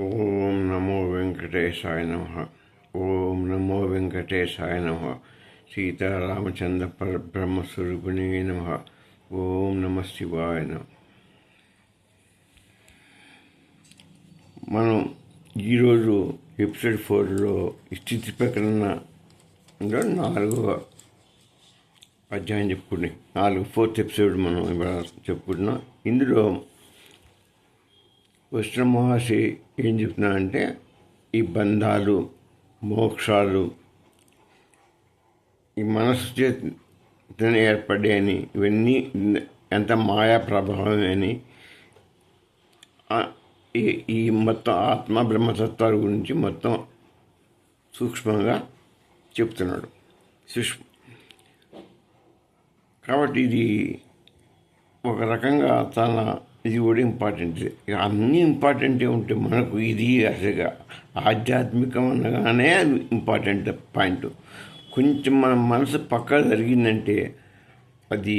ఓం నమో వెంకటేశాయ నమః. ఓం నమో వెంకటేశాయ నమః. సీతారామచంద్ర పరబ్రహ్మస్వరూపిణే నమః. ఓం నమ శివాయ నమః. మనం ఈరోజు ఎపిసోడ్ 4లో స్థితి ప్రకరణలో 4వ అధ్యాయం చెప్పుకున్నాం. 4th ఎపిసోడ్ మనం ఇవాళ చెప్పుకుంటున్నాం. ఇందులో కృష్ణ మహర్షి ఏం చెప్తున్నారంటే, ఈ బంధాలు, మోక్షాలు ఈ మనస్సు చేతనే ఏర్పడ్డాయని, ఇవన్నీ ఎంత మాయా ప్రభావం అని, ఈ మొత్తం ఆత్మ బ్రహ్మతత్వాల గురించి మొత్తం సూక్ష్మంగా చెప్తున్నాడు. కాబట్టి ఇది ఒక రకంగా ఇది కూడా ఇంపార్టెంట్. అన్నీ ఇంపార్టెంటే ఉంటే మనకు ఇది అసలు ఆధ్యాత్మికం అనగానే అది ఇంపార్టెంట్ పాయింట్. కొంచెం మన మనసు పక్క జరిగిందంటే అది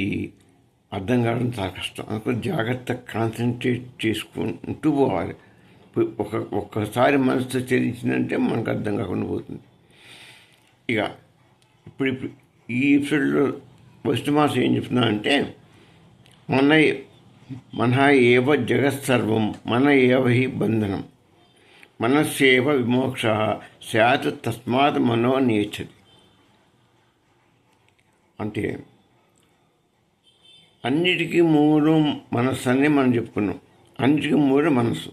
అర్థం కావడం చాలా కష్టం. అందుకని జాగ్రత్త కాన్సన్ట్రేట్ చేసుకుంటూ పోవాలి. ఒక్కసారి మనసు చెల్లించిందంటే మనకు అర్థం కాకుండా పోతుంది. ఇక ఇప్పుడు ఈ ఎపిసోడ్లో వస్తుమాసం ఏం చెప్తున్నా అంటే, మన ఏవ జగత్సర్వం మన ఏవ హి బంధనం మనస్సేవ విమోక్ష స్యాత్ తస్మాత్ మనో నేచ్చది. అంటే అన్నిటికీ మూలం మనస్సు అని మనం చెప్పుకున్నాం. అన్నిటికీ మూలం మనస్సు.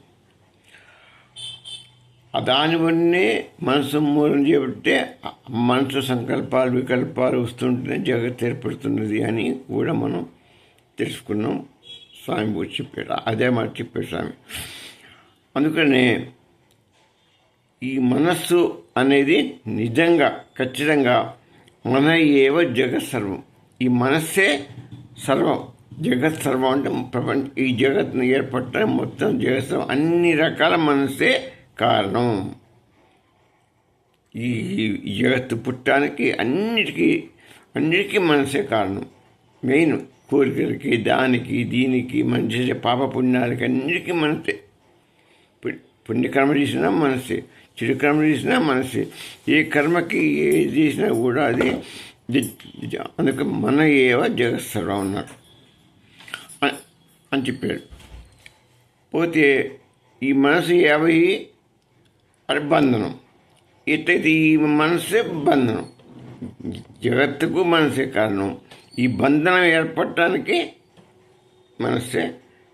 దానివల్లనే మనసు మూలం చేయబట్టే మనసు సంకల్పాలు వికల్పాలు వస్తుంటేనే జగత్ ఏర్పడుతున్నది అని కూడా మనం తెలుసుకున్నాం. స్వామి వచ్చి చెప్పాడు, అదే మాట చెప్పాడు స్వామి. అందుకనే ఈ మనస్సు అనేది నిజంగా ఖచ్చితంగా మన ఏవ జగత్ సర్వం. ఈ మనస్సే సర్వం. జగత్ సర్వం అంటే ప్రపంచ ఈ జగత్ను ఏర్పడటం మొత్తం జగత్ సర్వం. అన్ని రకాల మనస్సే కారణం. ఈ జగత్తు పుట్టడానికి అన్నిటికీ మనసే కారణం. మెయిన్ కోరికలకి, దానికి, దీనికి, మనిషి పాపపుణ్యాలకి అన్నిటికీ మనసే. పుణ్యకర్మ చేసినా మనసే, చెడు కర్మ చేసినా మనసే. ఏ కర్మకి ఏది చేసినా కూడా అది. అందుకే మన ఏవ జగత్సర్వం అన్నాడు అని చెప్పాడు. పోతే ఈ మనసు ఏవై అది బంధనం. ఎట్లయితే ఈ మనసే బంధనం, జగత్తుకు మనసే కారణం. ఈ బంధనం ఏర్పడటానికి మనసే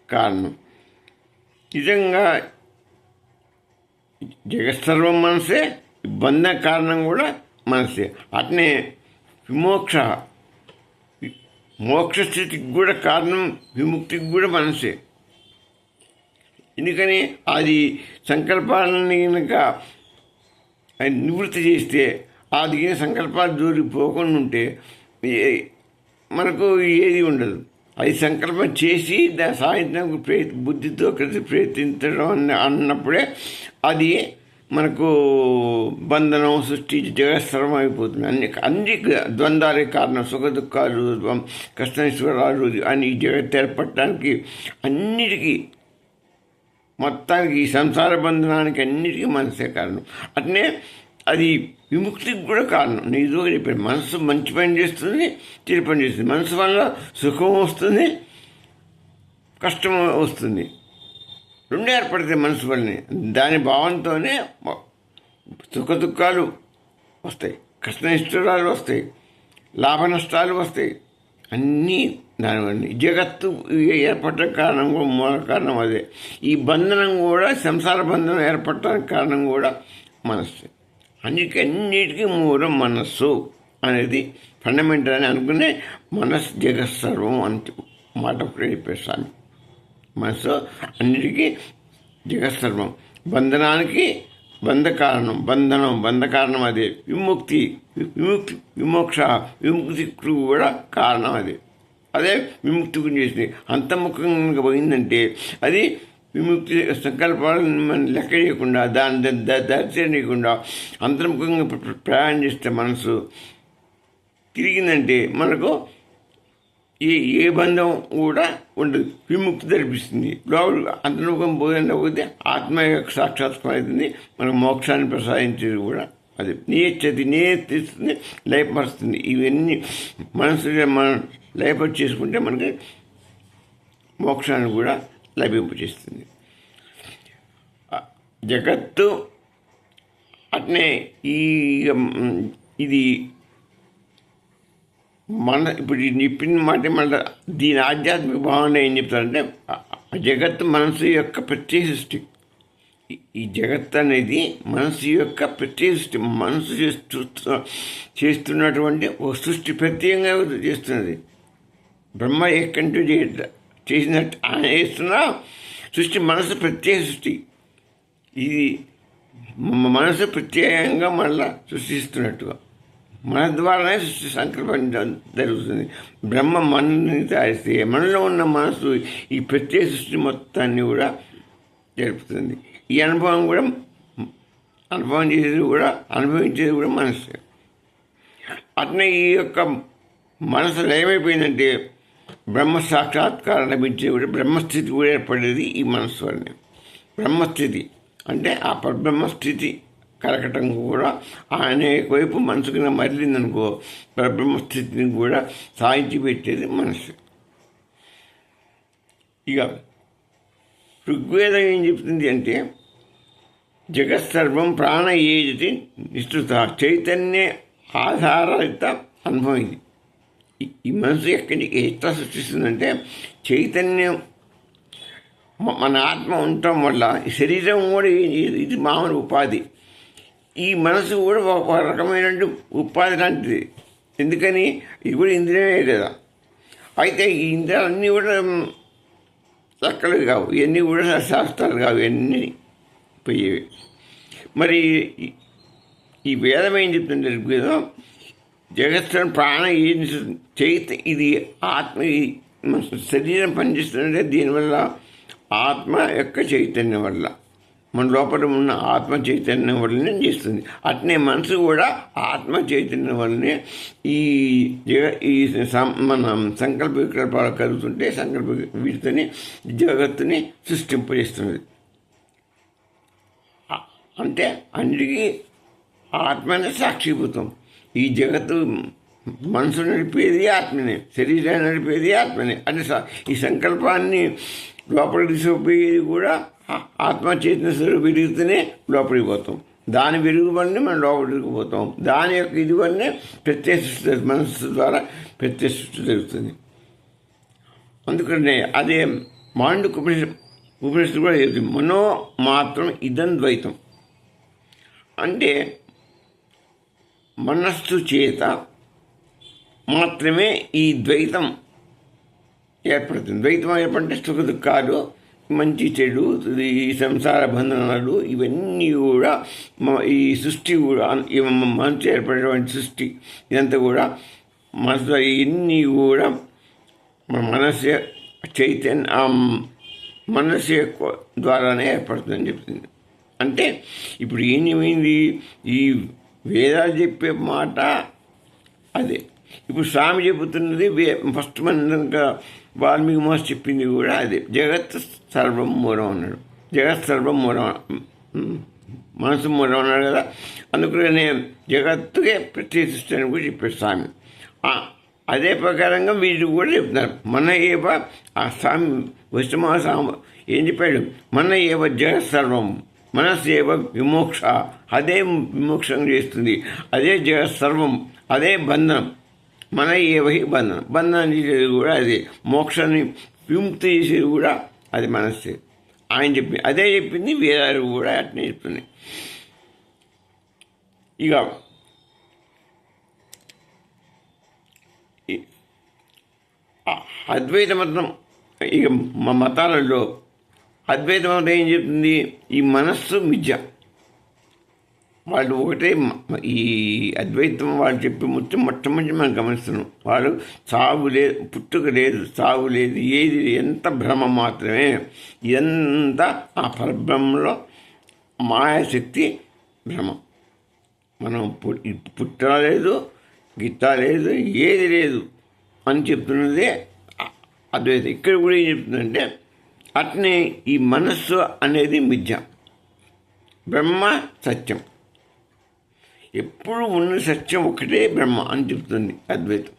కారణం. నిజంగా జగత్సర్వం మనసే, బంధన కారణం కూడా మనసే. అట్నే మోక్ష స్థితికి కూడా కారణం, విముక్తికి కూడా మనసే. ఎందుకని అది సంకల్పాలని కనుక నివృత్తి చేస్తే, అది సంకల్పాలు దూరిపోకుండా ఉంటే మనకు ఏది ఉండదు. అది సంకల్పం చేసి సాయంత్రం బుద్ధితో కలిసి ప్రయత్నించడం అన్నప్పుడే అది మనకు బంధనం సృష్టి జగత్సర్వం అయిపోతుంది. అన్ని ద్వంద్వాలే కారణం. సుఖ దుఃఖాలు, కష్టనిష్ఠురాలు అని ఈ జగత్ ఏర్పడటానికి అన్నిటికీ, మొత్తానికి ఈ సంసార బంధనానికి అన్నిటికీ మనసే కారణం. అట్నే అది విముక్తికి కూడా కారణం. నేను ఇదిగా చెప్పాను, మనసు మంచి పని చేస్తుంది, చెడు పని చేస్తుంది. మనసు వల్ల సుఖం వస్తుంది, కష్టం వస్తుంది. రెండే ఏర్పడతాయి మనసు వల్లనే. దాని భావంతోనే సుఖ దుఃఖాలు వస్తాయి, కష్టనిష్ఠురాలు వస్తాయి, లాభ నష్టాలు వస్తాయి. అన్నీ దానివల్ల జగత్తు ఏర్పడటానికి కారణం కూడా, మూల కారణం అదే. ఈ బంధనం కూడా, సంసార బంధనం ఏర్పడటానికి కారణం కూడా మనస్సు. అన్నిటికీ మూలం మనస్సు అనేది ఫండమెంటల్ అని అనుకునే మనస్సు జగత్సర్వం అని మాట చెప్పారు స్వామి. మనస్సు అన్నిటికీ జగత్సర్వం. బంధనానికి బంధ కారణం అదే. విమోక్ష విముక్తికి కూడా కారణం అదే విముక్తికి చేసింది. అంతర్ముఖంగా పోయిందంటే అది విముక్తి. సంకల్పాలను మనం లెక్క చేయకుండా, దాన్ని దర్శనీయకుండా అంతర్ముఖంగా ప్రయాణం చేస్తే మనసు తిరిగిందంటే మనకు ఏ బంధం కూడా ఉండదు, విముక్తి తెరిపిస్తుంది. లోపల అంతర్ముఖం పోతే ఆత్మ యొక్క సాక్షాత్కారం అవుతుంది, మనకు మోక్షాన్ని ప్రసాదించేది కూడా అది. నియచ్చతి నియతిస్తుంది, లయపరుస్తుంది. ఇవన్నీ మనసుగా మనం లయపరి చేసుకుంటే మనకి మోక్షాన్ని కూడా లభింపచేస్తుంది. జగత్తు అట్నే ఇది ఇప్పుడు చెప్పిన మాట మళ్ళీ దీని ఆధ్యాత్మిక భావన ఏం చెప్తారంటే, జగత్తు మనసు యొక్క ప్రత్యేక సృష్టి. ఈ జగత్ అనేది మనసు యొక్క ప్రత్యేక సృష్టి. మనసు చేస్తున్నటువంటి ఒక సృష్టి ప్రత్యేకంగా చేస్తున్నది. బ్రహ్మ ఎక్కడి చేసినట్టు ఆయన చేస్తున్నా సృష్టి మనసు ప్రత్యేక సృష్టి. ఇది మనసు ప్రత్యేకంగా మళ్ళా సృష్టిస్తున్నట్టుగా మన ద్వారానే సృష్టి సంకల్పం జరుగుతుంది. బ్రహ్మ మనని తయారిస్తే మనలో ఉన్న మనసు ఈ ప్రత్యేక సృష్టి మొత్తాన్ని కూడా జరుపుతుంది. ఈ అనుభవం కూడా అనుభవించేది కూడా మనసు. అట్నే ఈ యొక్క మనసులో ఏమైపోయిందంటే బ్రహ్మ సాక్షాత్కారం లభించే కూడా బ్రహ్మస్థితి కూడా ఏర్పడేది ఈ మనసు వల్లనే. బ్రహ్మస్థితి అంటే ఆ పరబ్రహ్మస్థితి కలకటం కూడా అనేక వైపు మనసుకున్న మరలిందనుకో పరబ్రహ్మస్థితిని కూడా సాధించి పెట్టేది మనసు. ఇక ఋగ్వేదం ఏం చెప్తుంది అంటే, జగత్సర్వం ప్రాణ ఏజతి నిశ్రుత, చైతన్య ఆధారిత అనుభవం ఇది. ఈ మనసు ఎట్లా సృష్టిస్తుందంటే, చైతన్యం మన ఆత్మ ఉండటం వల్ల ఈ శరీరం కూడా ఇది మామూలు ఉపాధి. ఈ మనసు కూడా ఒక రకమైన ఉపాధి లాంటిది. ఎందుకని ఇది కూడా ఇంద్రియమే కదా. అయితే ఈ ఇంద్రియాలన్నీ కూడా చక్కలు కావు, ఇవన్నీ కూడా శాస్త్రాలు కావు, ఇవన్నీ పోయేవి. మరి ఈ వేదం ఏం చెప్తుంది? ఋగ్వేదం జగత్తుని ప్రాణ ఇది ఆత్మ, శరీరం పనిచేస్తుందంటే దీనివల్ల ఆత్మ యొక్క చైతన్యం వల్ల, మన లోపల ఉన్న ఆత్మ చైతన్యం వల్లనే చేస్తుంది. అట్నే మనసు కూడా ఆత్మ చైతన్యం వల్లనే ఈ మన సంకల్ప వికల్పాలు కలుగుతుంటే సంకల్ప వీటితోని జగత్తుని సృష్టింపజేస్తున్నది. అంటే అన్నిటికీ ఆత్మనే సాక్షిభూతం. ఈ జగత్తు మనసు నడిపేది ఆత్మనే, శరీరాన్ని నడిపేది ఆత్మనే. అంటే ఈ సంకల్పాన్ని లోపలికి తీసుకుపోయేది కూడా ఆత్మ చైతన్య స్వరూపం విరిగితేనే లోపలికి పోతాం. దాని విరుగు వల్లనే మనం లోపలికి పోతాం. దాని యొక్క ఇది వల్లనే ప్రత్యేక సృష్టి, మనస్సు ద్వారా ప్రత్యేక సృష్టి జరుగుతుంది. అందుకనే అదే మాండుక్య ఉపనిషత్తు కూడా చెప్తుంది, మనో మాత్రం ఇదం ద్వైతం. అంటే మనస్సు చేత మాత్రమే ఈ ద్వైతం ఏర్పడుతుంది. ద్వైతం ఏర్పడితే సుఖ దుఃఖాలు, మంచి చెడు, ఈ సంసార బంధనాలు ఇవన్నీ కూడా ఈ సృష్టి కూడా మనసు ఏర్పడేటువంటి సృష్టి ఇదంతా కూడా మనసు, ఇవన్నీ కూడా మన మనస్సు చైతన్య మనస్సు ద్వారానే ఏర్పడుతుందని చెప్తుంది. అంటే ఇప్పుడు ఏమైంది, ఈ వేదాలు చెప్పే మాట అదే. ఇప్పుడు స్వామి చెబుతున్నది ఫస్ట్ మన వాల్మీకి మహర్షి చెప్పింది కూడా అదే. జగత్ సర్వం మూలం అన్నాడు. జగత్ సర్వం మూలం, మనసు మూలం అన్నాడు కదా. అందుకనే జగత్తుకే ప్రత్యేక సృష్టి అని కూడా చెప్పాడు స్వామి. అదే ప్రకారంగా వీళ్ళు కూడా చెప్తున్నారు. మన ఏవ ఆ స్వామి వైష్ణవ స్వామి ఏం చెప్పాడు, మన ఏవ జగత్ సర్వం మనస్సు ఏవ విమోక్ష, అదే విమోక్షం చేస్తుంది. అదే జగత్ సర్వం, అదే బంధనం. మన ఏవహి బంధనం, బంధనం చేసేది కూడా అదే. మోక్షాన్ని విముక్తి చేసేది కూడా అది మనస్సే. ఆయన అదే చెప్పింది వేదాలు కూడా అట్నే చెప్తున్నాయి. ఇక అద్వైత మతం, ఇక మా మతాలలో అద్వైత మతం ఏం చెప్తుంది, ఈ మనస్సు మిథ్య. వాళ్ళు ఒకటే, ఈ అద్వైతం వాళ్ళు చెప్పి మొట్టమొదటి మనం గమనిస్తున్నాం. వాళ్ళు చావు లేదు, పుట్టుక లేదు, చావు లేదు, ఏది ఎంత భ్రమ మాత్రమే. ఎంత ఆ పరబ్రహ్మలో మాయాశక్తి భ్రమ. మనం పుట్టలేదు, గిట్ట లేదు, ఏది లేదు అని చెప్తున్నదే అద్వైతం. ఇక్కడ కూడా ఏం చెప్తుందంటే అట్నే ఈ మనస్సు అనేది మిథ్య, బ్రహ్మ సత్యం, ఎప్పుడు ఉన్న సత్యం ఒకటే బ్రహ్మ అని చెప్తుంది అద్వైతం.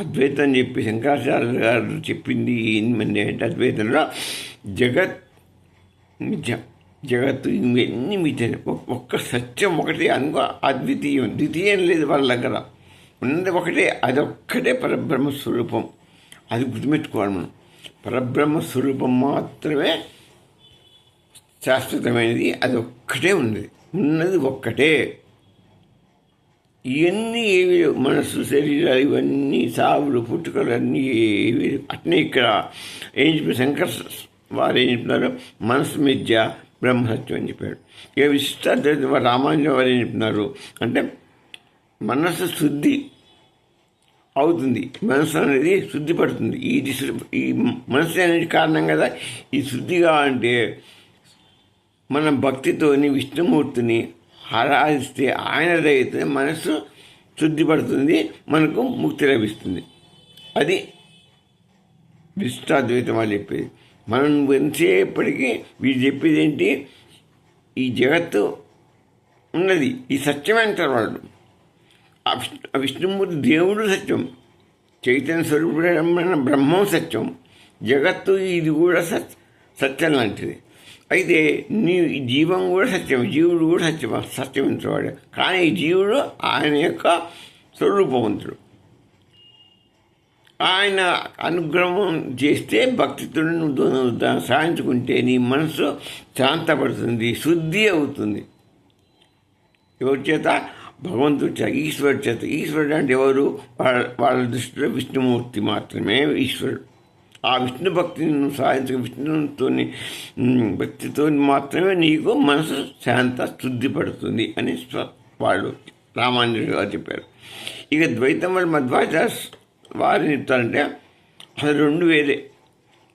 అద్వైతం అని చెప్పి శంకరాచార్య గారు చెప్పింది ఏంటంటే అద్వైతంలో జగత్ మిథ్య, జగత్తు ఇవన్నీ మిథ్య, ఒక్క సత్యం ఒకటే అనుకో, అద్వితీయం, ద్వితీయం లేదు వాళ్ళ దగ్గర, ఉన్నది ఒకటే, అదొక్కటే పరబ్రహ్మ స్వరూపం. అది గుర్తుపెట్టుకోవాలి మనం. పరబ్రహ్మ స్వరూపం మాత్రమే శాశ్వతమైనది, అది ఒక్కటే ఉన్నది ఒక్కటే. ఇవన్నీ ఏవి మనస్సు శరీరాలు ఇవన్నీ సావులు పుట్టుకలు అన్నీ ఏవి అట్నే ఇక్కడ ఏం చెప్పారు శంకర్ వారు ఏం చెప్తున్నారు, మనస్సు మిథ్య బ్రహ్మసత్యం అని చెప్పాడు. ఇక విశిష్టాద్వైతం రామానుజం వారు ఏం చెప్తున్నారు అంటే మనస్సు శుద్ధి అవుతుంది, మనస్సు అనేది శుద్ధి పడుతుంది. ఈ మనస్సు అనేది కారణం కదా ఈ శుద్ధి కావాలంటే మనం భక్తితోని విష్ణుమూర్తిని ఆరాధిస్తే ఆయన దయతో మనస్సు శుద్ధిపడుతుంది, మనకు ముక్తి లభిస్తుంది. అది విశిష్టాద్వైతం వాళ్ళు చెప్పేది. మనం ఎంతసేపటికి వీళ్ళు చెప్పేది ఏంటి, ఈ జగత్తు ఉన్నది, ఈ సత్యమే అంటారు వాళ్ళు. ఆ విష్ణుమూర్తి దేవుడు సత్యం, చైతన్య స్వరూపుడమైన బ్రహ్మం సత్యం, జగత్తు ఇది కూడా సత్యం లాంటిది. అయితే నీ జీవం కూడా సత్యం, జీవుడు కూడా సత్యవంతుడు. కానీ ఈ జీవుడు ఆయన యొక్క స్వరూపవంతుడు. ఆయన అనుగ్రహం చేస్తే భక్తితో సాధించుకుంటే నీ మనసు శాంతపడుతుంది, శుద్ధి అవుతుంది. ఎవరి చేత? భగవంతుడి చేత, ఈశ్వరుడి చేత. ఈశ్వరుడు అంటే ఎవరు? వాళ్ళ దృష్టిలో విష్ణుమూర్తి మాత్రమే ఈశ్వరుడు. ఆ విష్ణు భక్తిని నువ్వు సాధించ విష్ణుతో భక్తితో మాత్రమే నీకు మనసు శాంత శుద్ధిపడుతుంది అని వాళ్ళు రామానుజుడు గారు చెప్పారు. ఇక ద్వైతం వాళ్ళు మధ్వాచార్య వారు చెప్తారంటే అసలు రెండు వేరే,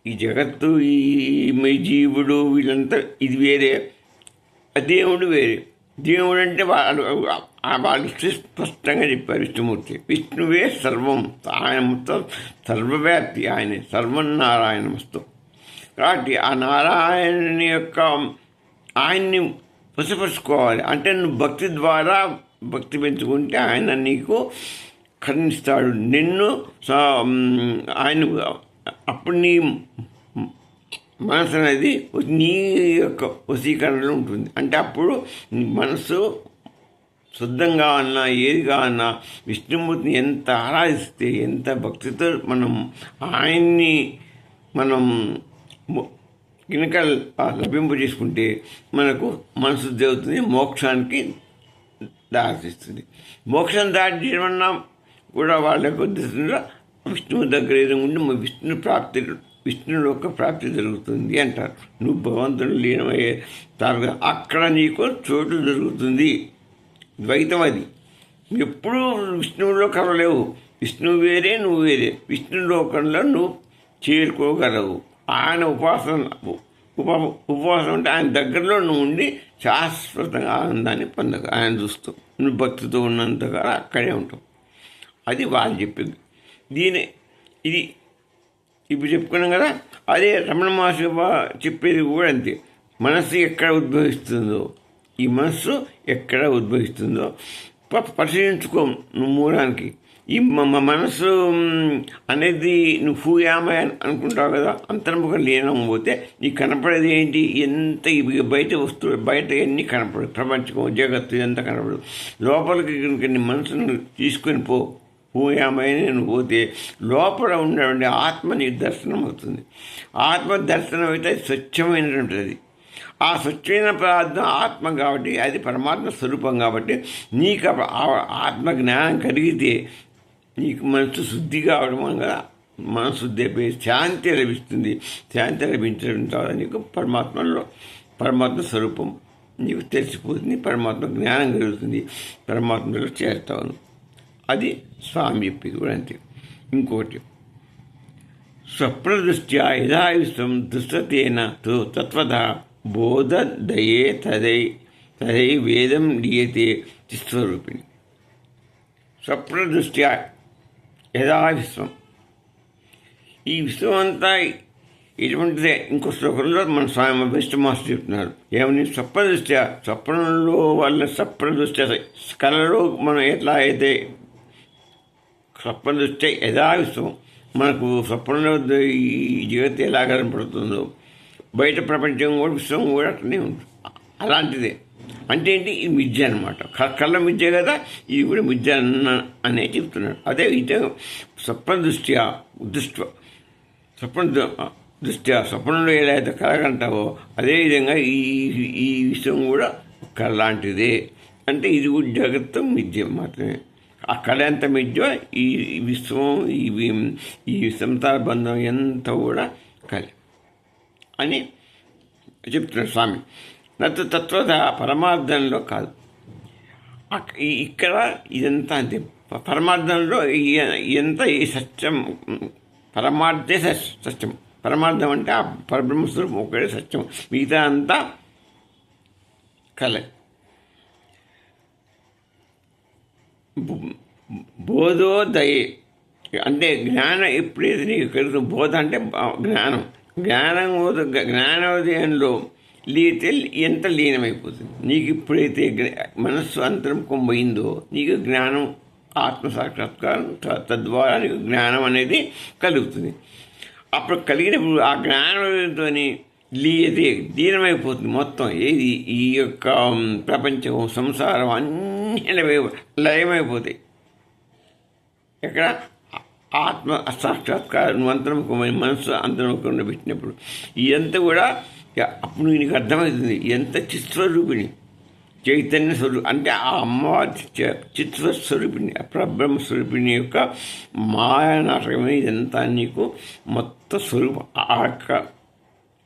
ఈ జగత్తు ఈ జీవుడు వీళ్ళంతా ఇది వేరే, దేవుడు వేరే. దేవుడు అంటే వాళ్ళు స్పష్టంగా చెప్పారు విష్ణుమూర్తి. విష్ణువే సర్వం, ఆయన మొత్తం సర్వవ్యాప్తి, ఆయనే సర్వం నారాయణ వస్తు. కాబట్టి ఆ నారాయణుని యొక్క ఆయన్ని వశపరుచుకోవాలి. అంటే నువ్వు భక్తి ద్వారా భక్తి పెంచుకుంటే ఆయన నీకు కరుణిస్తాడు, నిన్ను ఆయన అప్పుడు నీ మనసు అనేది నీ యొక్క వశీకరణలో ఉంటుంది. అంటే అప్పుడు నీ మనసు శుద్ధంగా అన్నా ఏది కావన్నా విష్ణుమూర్తిని ఎంత ఆరాధిస్తే, ఎంత భక్తితో మనం ఆయన్ని మనం కనుక లభింపజేసుకుంటే మనకు మనసు అవుతుంది, మోక్షానికి దారితీస్తుంది. మోక్షం దాటి చేయమన్నా కూడా వాళ్ళ యొక్క ఉద్దేశంలో విష్ణువు దగ్గర ఉండి విష్ణువు యొక్క ప్రాప్తి జరుగుతుంది అంటారు. నువ్వు భగవంతుడు లీనమయ్యే తారుగా అక్కడ నీకు చోటు జరుగుతుంది. ద్వైతం అది. ఎప్పుడూ విష్ణువులో కలవలేవు, విష్ణువు వేరే నువ్వు వేరే. విష్ణు లోకంలో నువ్వు చేరుకోగలవు. ఆయన ఉపవాసం అంటే ఆయన దగ్గరలో నువ్వు ఉండి శాశ్వతంగా ఆనందాన్ని పొందగ ఆయన చూస్తూ నువ్వు భక్తితో ఉన్నంతగా అక్కడే ఉంటావు. అది వాళ్ళు చెప్పింది. ఇది ఇప్పుడు చెప్పుకున్నాం కదా. అదే రమణ మహర్షి చెప్పేది కూడా అంతే. మనస్సు ఎక్కడ ఉద్భవిస్తుందో, ఈ మనస్సు ఎక్కడ ఉద్భవిస్తుందో పరిశీలించుకో నువ్వు మూలానికి. ఈ మనస్సు అనేది నువ్వు ఫూయామయ అనుకుంటావు కదా, అంతర్ముఖం లీనం పోతే నీకు కనపడేది ఏంటి? ఎంత బయట వస్తువులు బయట ఎన్ని కనపడదు, ప్రపంచం జగత్తు ఎంత కనపడదు. లోపలికి కనుక నీ మనసును తీసుకొని భూయామని నువ్వు పోతే లోపల ఉన్నటువంటి ఆత్మ నీకు దర్శనం అవుతుంది. ఆత్మ దర్శనం అయితే స్వచ్ఛమైనటువంటిది. ఆ స్వచ్ఛమైన పదార్థం ఆత్మ కాబట్టి అది పరమాత్మ స్వరూపం కాబట్టి నీకు ఆత్మ జ్ఞానం కలిగితే నీకు మనసు శుద్ధి కావడం కదా, మనసు శుద్ధి అయిపోయి శాంతి లభిస్తుంది. శాంతి లభించడం ద్వారా నీకు పరమాత్మ స్వరూపం నీకు తెలిసిపోతుంది, పరమాత్మ జ్ఞానం కలుగుతుంది, పరమాత్మలో చేరుతావు. అది స్వామి చెప్పింది కూడా అంతే. ఇంకోటి స్వప్నదృష్ట్యా యథా విశ్వం దృష్టతేన తత్వత బోధదయే తదై వేదం లీయతే చిస్వరూపిణి. స్వప్నదృష్ట్యా యథా విశ్వం, ఈ విశ్వం అంతా ఇటువంటిదే. ఇంకో శ్లోకంలో మన స్వామి బెస్ట్ మాస్టర్ చెప్తున్నారు ఏమని, స్వప్నంలో వాళ్ళ దృష్ట్యా కళలో మనం ఎట్లా అయితే స్వప్న దృష్ట్యా యథా విశ్వం, మనకు స్వప్నంలో ఈ జగత్తు ఎలా కనపడుతుందో బయట ప్రపంచం కూడా విశ్వం కూడా అట్లనే ఉంటుంది. అలాంటిదే. అంటే ఏంటి, ఇది మిథ్య అనమాట. కళ్ళ మిథ్య కదా, ఇది కూడా మిథ్య అనే చెప్తున్నాడు. అదే ఇదే స్వప్నంలో ఎలా అయితే కలగంటావో అదేవిధంగా ఈ విషయం కూడా కళ్ళలాంటిదే. అంటే ఇది కూడా జగత్తు మిథ్య మాత్రమే. ఆ కళ ఎంత మిథ్య, ఈ విశ్వం ఈ సంసార బంధం ఎంత కూడా కళ అని చెప్తున్నాడు స్వామి. నత్తు తత్వత పరమార్థంలో కాదు, ఇక్కడ ఇదంతా అంతే. పరమార్థంలో ఎంత ఈ సత్యం, పరమార్థే సత్యం. పరమార్థం అంటే ఆ పరబ్రహ్మస్వరూపం ఒకటే సత్యం, మిగతా అంతా కళ. బోధోదయే అంటే జ్ఞానం ఎప్పుడైతే నీకు కలుగుతుంది, బోధ అంటే జ్ఞానోదయంలో లీతే ఎంత లీనమైపోతుంది. నీకు ఎప్పుడైతే మనస్సు అంతరం పోయిందో నీకు జ్ఞానం, ఆత్మసాక్షాత్కారం, తద్వారా నీకు జ్ఞానం అనేది కలుగుతుంది. అప్పుడు కలిగినప్పుడు ఆ జ్ఞానంతో లీయతే లీనమైపోతుంది మొత్తం. ఏది ఈ యొక్క ప్రపంచం, సంసారం అన్నీ లయమైపోతాయి. ఎక్కడ ఆత్మ సాక్షాత్కారం, నువ్వు అంతర్ముఖమైన మనస్సు అంతర్ముఖంలో పెట్టినప్పుడు ఇదంతా కూడా అప్పుడు నీకు అర్థమవుతుంది ఎంత చిత్స్వరూపిణి, చైతన్య స్వరూపి అంటే ఆ అమ్మవారి చిత్స్వరూపిణి, పరబ్రహ్మస్వరూపిణి యొక్క మాయానాటకమే ఇదంతా. నీకు మొత్తం స్వరూపం ఆ యొక్క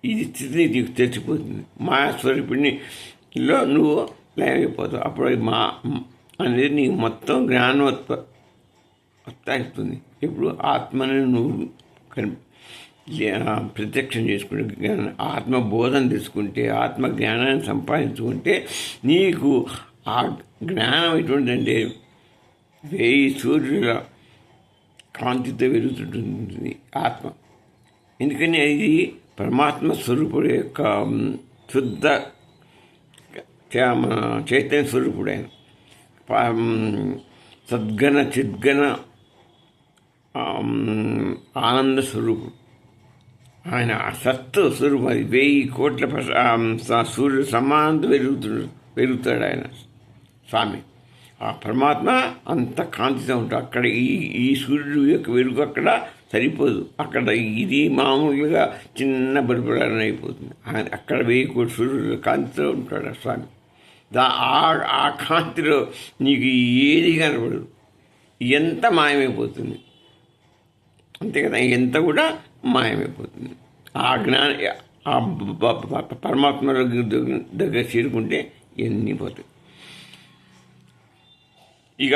ఇది స్థితిని నీకు తెచ్చిపోతుంది. మాయాస్వరూపిణిలో నువ్వు లయమైపోతావు. అప్పుడు అనేది నీకు మొత్తం జ్ఞానోత్పత్తి. ఇప్పుడు ఆత్మని నువ్వు ప్రత్యక్షం చేసుకుంటే, ఆత్మబోధన తీసుకుంటే, ఆత్మ జ్ఞానాన్ని సంపాదించుకుంటే నీకు ఆ జ్ఞానం ఎటువంటిదంటే 1000 సూర్యుల కాంతితో వెలుగుతుంటుంది ఆత్మ. ఎందుకని ఇది పరమాత్మ స్వరూపుడు యొక్క శుద్ధ చైతన్య స్వరూపుడు. ఆయన సద్గణ చిద్గణ ఆనంద స్వరూపుడు. ఆయన సత్తు స్వరూపం. అది 1000 కోట్ల సూర్యుడు సమానంతో పెరుగుతాడు ఆయన స్వామి. ఆ పరమాత్మ అంత కాంతితో ఉంటాడు. అక్కడ ఈ సూర్యుడు యొక్క వెలుగు అక్కడ సరిపోదు. అక్కడ ఇది మామూలుగా చిన్న బలిపడాలని అయిపోతుంది. అక్కడ 1000 కోట్ల సూర్యుడు కాంతితో ఉంటాడు ఆ స్వామి. ఆ కాంతిలో నీకు ఏది కనపడదు, ఎంత మాయమైపోతుంది. అంతే కదా, ఎంత కూడా మాయమైపోతుంది. ఆ జ్ఞాన ఆ పరమాత్మ దగ్గర చేరుకుంటే ఎన్ని పోతాయి. ఇక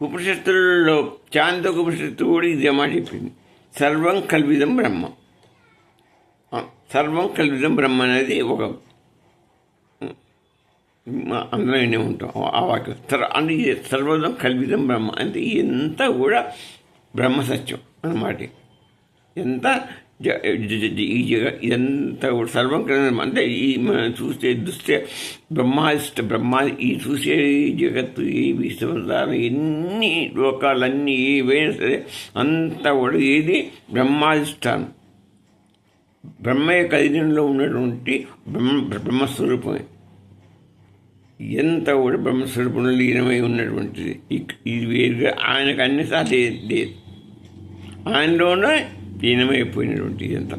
ఉపనిషత్తులలో చాందోక ఉపనిషత్తు కూడా ఇదే మాట చెప్పింది, సర్వం కల్విదం బ్రహ్మ. సర్వం కల్విదం బ్రహ్మ అనేది ఒక అందులో వినే ఉంటాం ఆ వాక్యం. అంటే సర్వదం కల్విదం బ్రహ్మ అంటే ఎంత కూడా బ్రహ్మసత్యం అన్నమాట. ఎంత ఇదంతా కూడా సర్వం కలిగిన అంటే ఈ మనం చూసే దృష్టి బ్రహ్మాది ఈ చూసే జగత్తు, ఈ విశ్వసారం, ఎన్ని లోకాలన్నీ ఏవైనా సరే అంతా కూడా ఏది బ్రహ్మాధిష్టానం. బ్రహ్మ యొక్క అధీనంలో ఉన్నటువంటి బ్రహ్మస్వరూపమే. ఎంత కూడా బ్రహ్మస్వరూపంలో లీనమై ఉన్నటువంటిది. ఇది వేరుగా ఆయనకు అన్నిసార్లు లేదు, ఆయనలోనే లీనమైపోయినటువంటి ఇదంతా.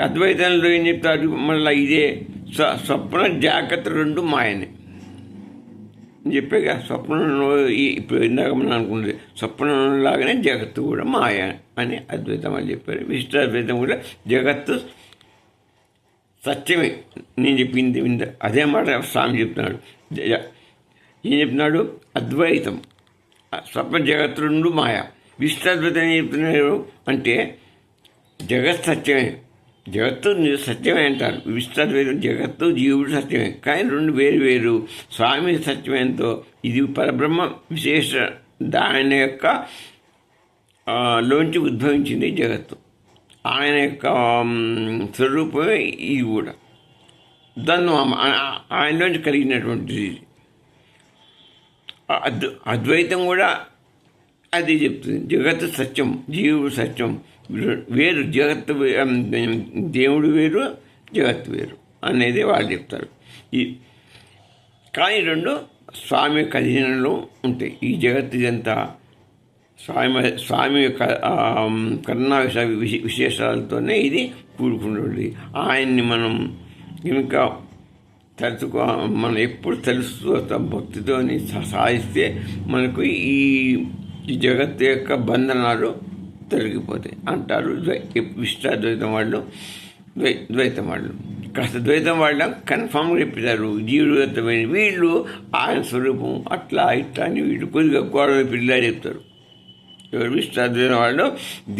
అద్వైతంలో ఏం చెప్తారు మళ్ళీ ఇదే స్వప్న జాగ్రత్త రెండు మాయనే చెప్పాక. స్వప్నంలో ఇప్పుడు ఇందాక మనం అనుకున్నది స్వప్నంలాగానే జగత్తు కూడా మాయ అని అద్వైతం వాళ్ళు చెప్పారు. విశిష్టాద్వైతం కూడా జగత్తు సత్యమే. నేను చెప్పింది అదే మాట స్వామి చెప్తున్నాడు. ఏం చెప్తున్నాడు, అద్వైతం స్వప్న జగత్తు రెండు మాయ. విశిష్టాద్వైతం ఏం చెప్తున్నారు అంటే జగత్ సత్యమే, జగత్తు సత్యమే అంటారు. విశిష్టాద్వైతం జగత్తు జీవుడు సత్యమే, కానీ రెండు వేరు వేరు. స్వామి సత్యమేంతో ఇది పరబ్రహ్మ విశేష ఆయన యొక్క లోంచి ఉద్భవించింది జగత్తు. ఆయన యొక్క స్వరూపమే ఇది కూడా. దాన్ని ఆయనలోంచి కలిగినటువంటిది. అద్వైతం కూడా అది చెప్తుంది. జగత్తు సత్యం, జీవుడు సత్యం, వేరు జగత్తు, దేవుడు వేరు, జగత్తు వేరు అనేది వాళ్ళు చెప్తారు. కానీ రెండు స్వామి యొక్క అధీనంలో ఉంటాయి. ఈ జగత్తు ఇదంతా స్వామి యొక్క కరుణా విశేషాలతోనే ఇది కూడుకున్నది. ఆయన్ని మనం ఇంకా మనం ఎప్పుడు తెలుస్తూ భక్తితో సాధిస్తే మనకు ఈ జగత్తు యొక్క బంధనాలు తొలగిపోతాయి అంటారు విశిష్టాద్వైతం వాళ్ళు. ద్వైతం వాళ్ళు కాస్త ద్వైతం వాళ్ళ కన్ఫామ్గా చెప్పారు జీవుడుగతమైన, వీళ్ళు ఆయన స్వరూపం అట్లా ఇట్లా అని వీళ్ళు కొద్దిగా గోడల పిల్లలా చెప్తారు. విశిష్టాద్వైతం వాళ్ళు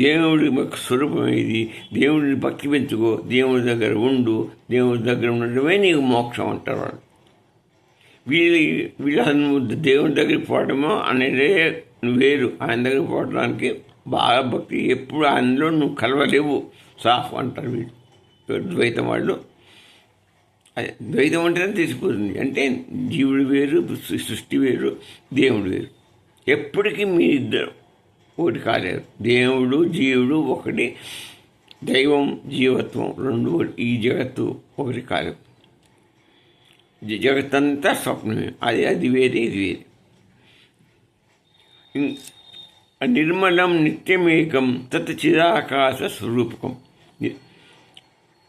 దేవుడి స్వరూపం ఇది, దేవుడిని భక్తి పెంచుకో, దేవుడి దగ్గర ఉండు, దేవుడి దగ్గర ఉండడమే నీకు మోక్షం అంటారు వాళ్ళు. వీళ్ళ దేవుడి దగ్గరికి పోవడమో అనేది వేరు. ఆయన దగ్గరికి పోవడానికి బాగా భక్తి, ఎప్పుడు ఆయనలో నువ్వు కలవలేవు, సాఫ్ అంటారు వీళ్ళు ద్వైతం వాళ్ళు. ద్వైతం అంటేనే తెలిసిపోతుంది. అంటే జీవుడు వేరు, సృష్టి వేరు, దేవుడు వేరు. ఎప్పటికీ మీ ఇద్దరు ఒకటి కాలేరు. దేవుడు జీవుడు ఒకటి, దైవం జీవత్వం రెండు. ఈ జగత్తు ఒకటి కాలేదు. జగత్తంతా స్వప్నమే. అది వేరే, ఇది వేరే. నిర్మలం నిత్యమేకం తత్ చిదాకాశ స్వరూపకం.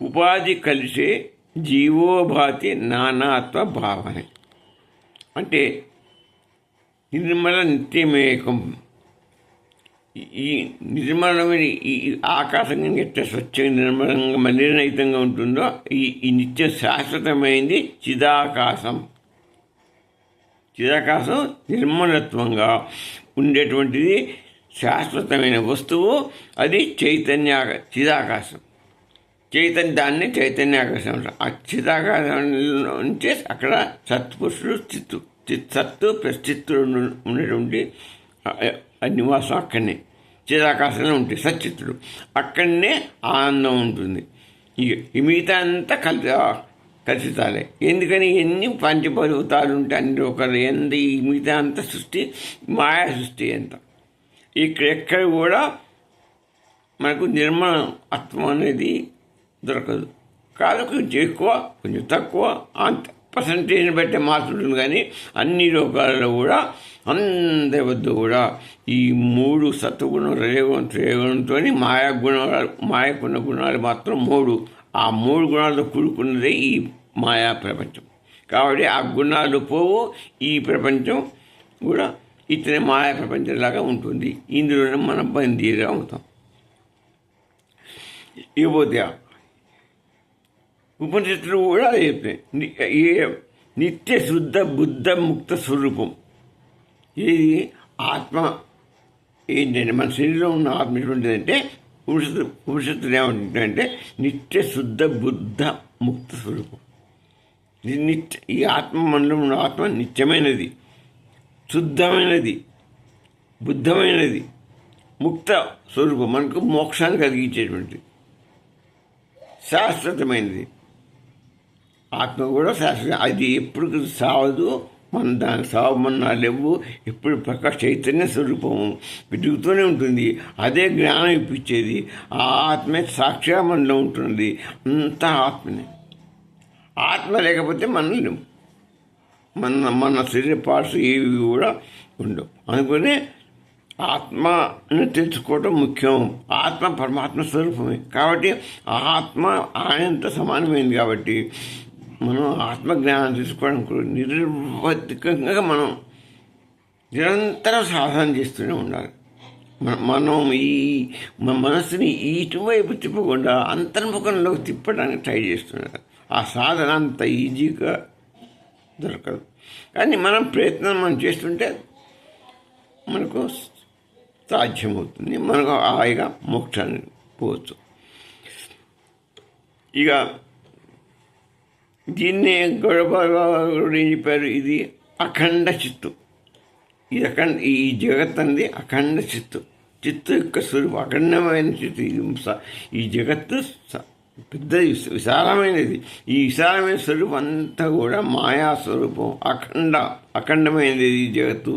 ఉపాధి కలిసే జీవోభాతి నానాత్వ భావన. అంటే నిర్మల నిత్యమేకం, ఈ నిర్మలమైన ఈ ఆకాశం ఎట్లా స్వచ్ఛంగా నిర్మలంగా మలినరహితంగా ఉంటుందో ఈ నిత్యం శాశ్వతమైంది చిదాకాశం. చిదాకాశం నిర్మలత్వంగా ఉండేటువంటిది శాశ్వతమైన వస్తువు. అది చిదాకాశం. దాన్ని చైతన్యాకాశం అంటారు. ఆ చిదాకాశం నుంచి అక్కడ సత్పురుషుడు సత్తు ప్లస్ చిత్తుడు ఉండేటువంటి నివాసం అక్కడనే చిదాకాశంలో ఉంటుంది. సచ్చిత్తుడు అక్కడనే ఆనందం ఉంటుంది. ఈ మిగతా అంతా కలుషితాలే. ఎందుకని ఎన్ని పంచభూతాలు ఉంటే అన్ని ఒకరు ఈ మిగతా అంత సృష్టి మాయా సృష్టి అంత. ఎక్కడ కూడా మనకు నిర్మల ఆత్మ అనేది దొరకదు. కాదు, కొంచెం ఎక్కువ కొంచెం తక్కువ అంత పర్సంటేజ్ని బట్టే మార్చుంటుంది. కానీ అన్ని లోకాలలో కూడా అందరి వద్ద కూడా ఈ మూడు సత్వగుణం త్రేగుణంతో మాయకున్న గుణాలు మాత్రం మూడు. ఆ మూడు గుణాలతో కూడుకున్నదే ఈ మాయా ప్రపంచం. కాబట్టి ఆ గుణాలు పోవు, ఈ ప్రపంచం కూడా ఇతనే మాయా ప్రపంచంలాగా ఉంటుంది. ఇందులోనే మనం బందీగా అవుతాం. ఇకపోతే ఉపనిషత్తులు కూడా చెప్తాయి నిత్య శుద్ధ బుద్ధ ముక్త స్వరూపం. ఇది ఆత్మ ఏంటంటే మన శరీరంలో ఉన్న ఆత్మ ఎటువంటిదంటే ఉపనిషత్తులు ఏమంటుందంటే నిత్య శుద్ధ బుద్ధ ముక్త స్వరూపం. ఈ ఆత్మ మనలో ఉన్న ఆత్మ నిత్యమైనది, శుద్ధమైనది, బుద్ధమైనది, ముక్త స్వరూపం, మనకు మోక్షాన్ని కలిగించేటువంటిది, శాశ్వతమైనది. ఆత్మ కూడా శాశ్వత. అది ఎప్పుడు సావదు, మన దాని సావమన్నాలు లేవు. ఎప్పుడు ప్రకాశ చైతన్య స్వరూపము పెరుగుతూనే ఉంటుంది. అదే జ్ఞానం ఇప్పించేది. ఆ ఆత్మే సాక్షిగా మనలో ఉంటుంది. అంతా ఆత్మనే. ఆత్మ లేకపోతే మనం లేము. మన శరీర పార్ట్స్ ఏవి కూడా ఉండవు. అందుకనే ఆత్మను తెలుసుకోవడం ముఖ్యం. ఆత్మ పరమాత్మ స్వరూపమే. కాబట్టి ఆత్మ ఆయనంత సమానమైంది. కాబట్టి మనం ఆత్మజ్ఞానం తీసుకోవడానికి నిర్వర్తికంగా మనం నిరంతరం సాధన చేస్తూనే ఉండాలి. మనం మన మనసుని ఇటువైపు తిప్పకుండా అంతర్ముఖంలోకి తిప్పడానికి ట్రై చేస్తున్నారు. ఆ సాధన అంత ఈజీగా దొరకదు. కానీ మనం చేస్తుంటే మనకు సాధ్యమవుతుంది. మనకు హాయిగా మోక్షాన్ని పోవచ్చు. ఇక దీన్నే గొడవ ఏం చెప్పారు, ఇది అఖండ చిత్తు. ఈ జగత్ అనేది అఖండ చిత్తు. చిత్తు యొక్క స్వరూపం అఖండమైన చిత్తు. ఈ జగత్తు పెద్ద విశాలమైనది. ఈ విశాలమైన స్వరూపం అంతా కూడా మాయా స్వరూపం, అఖండమైనది ఈ జగత్తు.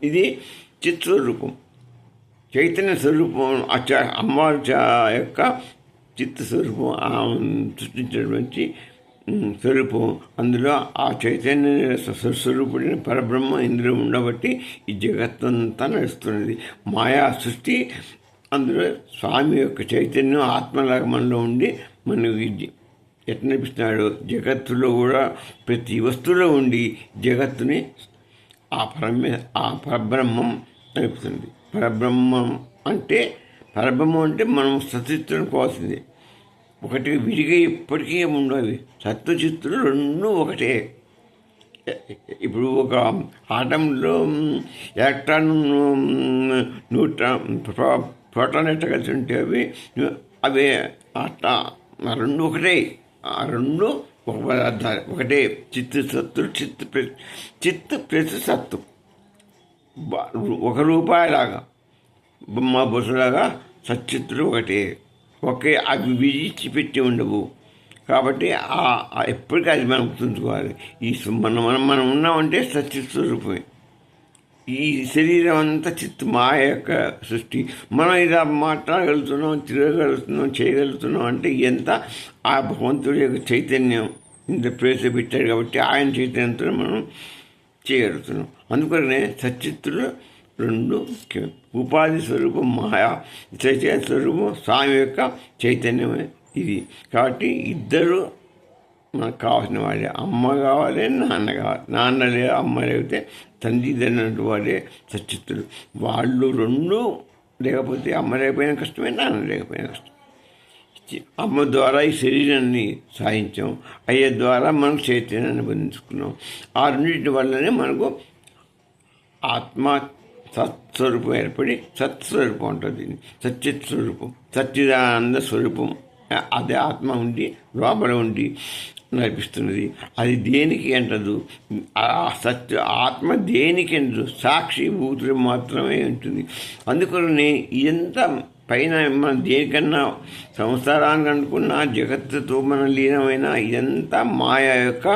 ఇది చిత్ స్వరూపం, చైతన్య స్వరూపం. అమ్మవారి యొక్క చిత్త స్వరూపం, సృష్టించినటువంటి స్వరూపం. అందులో ఆ చైతన్య స్వరూపుడిని పరబ్రహ్మ ఇందులో ఉండబట్టి ఈ జగత్తంతా నడుస్తున్నది. మాయా సృష్టి, అందులో స్వామి యొక్క చైతన్యం ఆత్మలాగా మనలో ఉండి మనకి ఎట్లా నడిపిస్తున్నాడు. జగత్తులో కూడా ప్రతి వస్తువులో ఉండి జగత్తుని ఆ పరబ్రహ్మం నడుపుతుంది. పరబ్రహ్మం అంటే మనం సత్యనుకోవాల్సింది. ఒకటి విడిగా ఎప్పటికీ ఉండవు. సత్వచిత్తులు రెండు ఒకటే. ఇప్పుడు ఒక ఆటంలో ఎలక్ట్రాన్ ప్రోటాన్ ఎట్లా కలిసి ఉంటే అవి అట్లా రెండు ఒకటే. ఆ రెండు ఒక పదార్థాలు ఒకటే. సత్తులు చిత్తు ప్లస్ సత్తు. 1 రూపాయలాగా బొమ్మ బొసులాగా సచ్చిత్తులు ఒకే. అవి విడిచిపెట్టి ఉండవు. కాబట్టి ఎప్పటికీ అది మనం గుర్తుంచుకోవాలి. మనం ఉన్నామంటే సచిత్ స్వరూపమే. ఈ శరీరం అంతా చిత్తు మాయ యొక్క సృష్టి. మనం ఇలా మాట్లాడగలుగుతున్నాం, తిరగగలుగుతున్నాం, చేయగలుగుతున్నాం అంటే ఎంత ఆ భగవంతుడి యొక్క చైతన్యం ఇంత ప్రవేశపెట్టాడు కాబట్టి ఆయన చైతన్యంతో మనం చేయగలుగుతున్నాం. అందుకనే సచిత్తులు రెండు ముఖ్యం. ఉపాధి స్వరూపం మాయా, చైతన్య స్వరూపం స్వామి యొక్క చైతన్యమే ఇది. కాబట్టి ఇద్దరు మనకు కావాల్సిన వాళ్ళే. అమ్మ కావాలి, నాన్న కావాలి. నాన్న లేదా అమ్మ లేకపోతే తండ్రి అన్నట్టు వాళ్ళే సచిత్తులు. వాళ్ళు రెండు లేకపోతే అమ్మ లేకపోయినా కష్టమే, నాన్న లేకపోయినా కష్టం. అమ్మ ద్వారా ఈ శరీరాన్ని సాధించాం, అయ్య ద్వారా మనకు చైతన్యాన్ని బంధించుకున్నాం. ఆ రెండింటి వల్లనే మనకు ఆత్మ సత్స్వరూపం ఏర్పడి సత్స్వరూపం ఉంటుంది. సచ్చిత్ స్వరూపం, సచ్చిదానంద స్వరూపం. అదే ఆత్మ ఉండి లోపల ఉండి నడిపిస్తున్నది. అది దేనికి అంటదు. ఆత్మ దేనికి అంటదు, సాక్షి భూతులు మాత్రమే ఉంటుంది. అందుకని ఇదంతా పైన మనం దేనికన్నా సంసారానికి అనుకున్న జగత్తుతో మనం లీనమైన ఇదంతా మాయా యొక్క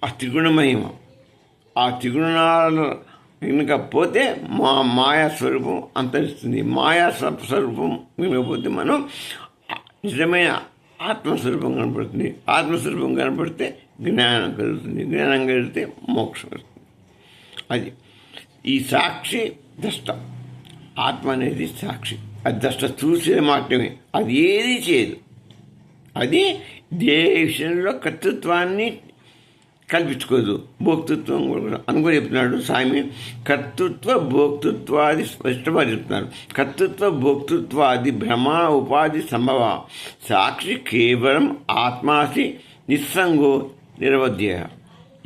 ఆ త్రిగుణమహిమ. ఆ త్రిగుణాలు వినకపోతే మాయా స్వరూపం అంతరిస్తుంది. మాయా స్వరూపం వినకపోతే మనం నిజమైన ఆత్మస్వరూపం కనపడుతుంది. ఆత్మస్వరూపం కనపడితే జ్ఞానం కలుగుతుంది. జ్ఞానం కలిగితే మోక్షం కలుగుతుంది. అది ఈ సాక్షి ద్రష్ట. ఆత్మ అనేది సాక్షి, అది ద్రష్ట చూసే మాత్రమే. అది ఏది చేయదు. అది ఏ విషయంలో కర్తృత్వాన్ని కల్పించుకోదు. భోక్తృత్వం కూడా అనుకుని చెప్తున్నాడు స్వామి. కర్తృత్వ భోక్తృత్వాది స్పష్టంగా చెప్తున్నారు. కర్తృత్వ భోక్తృత్వాది భ్రమ ఉపాధి సంభవ సాక్షి కేవలం ఆత్మాసి నిస్సంగో నిరవధ్య.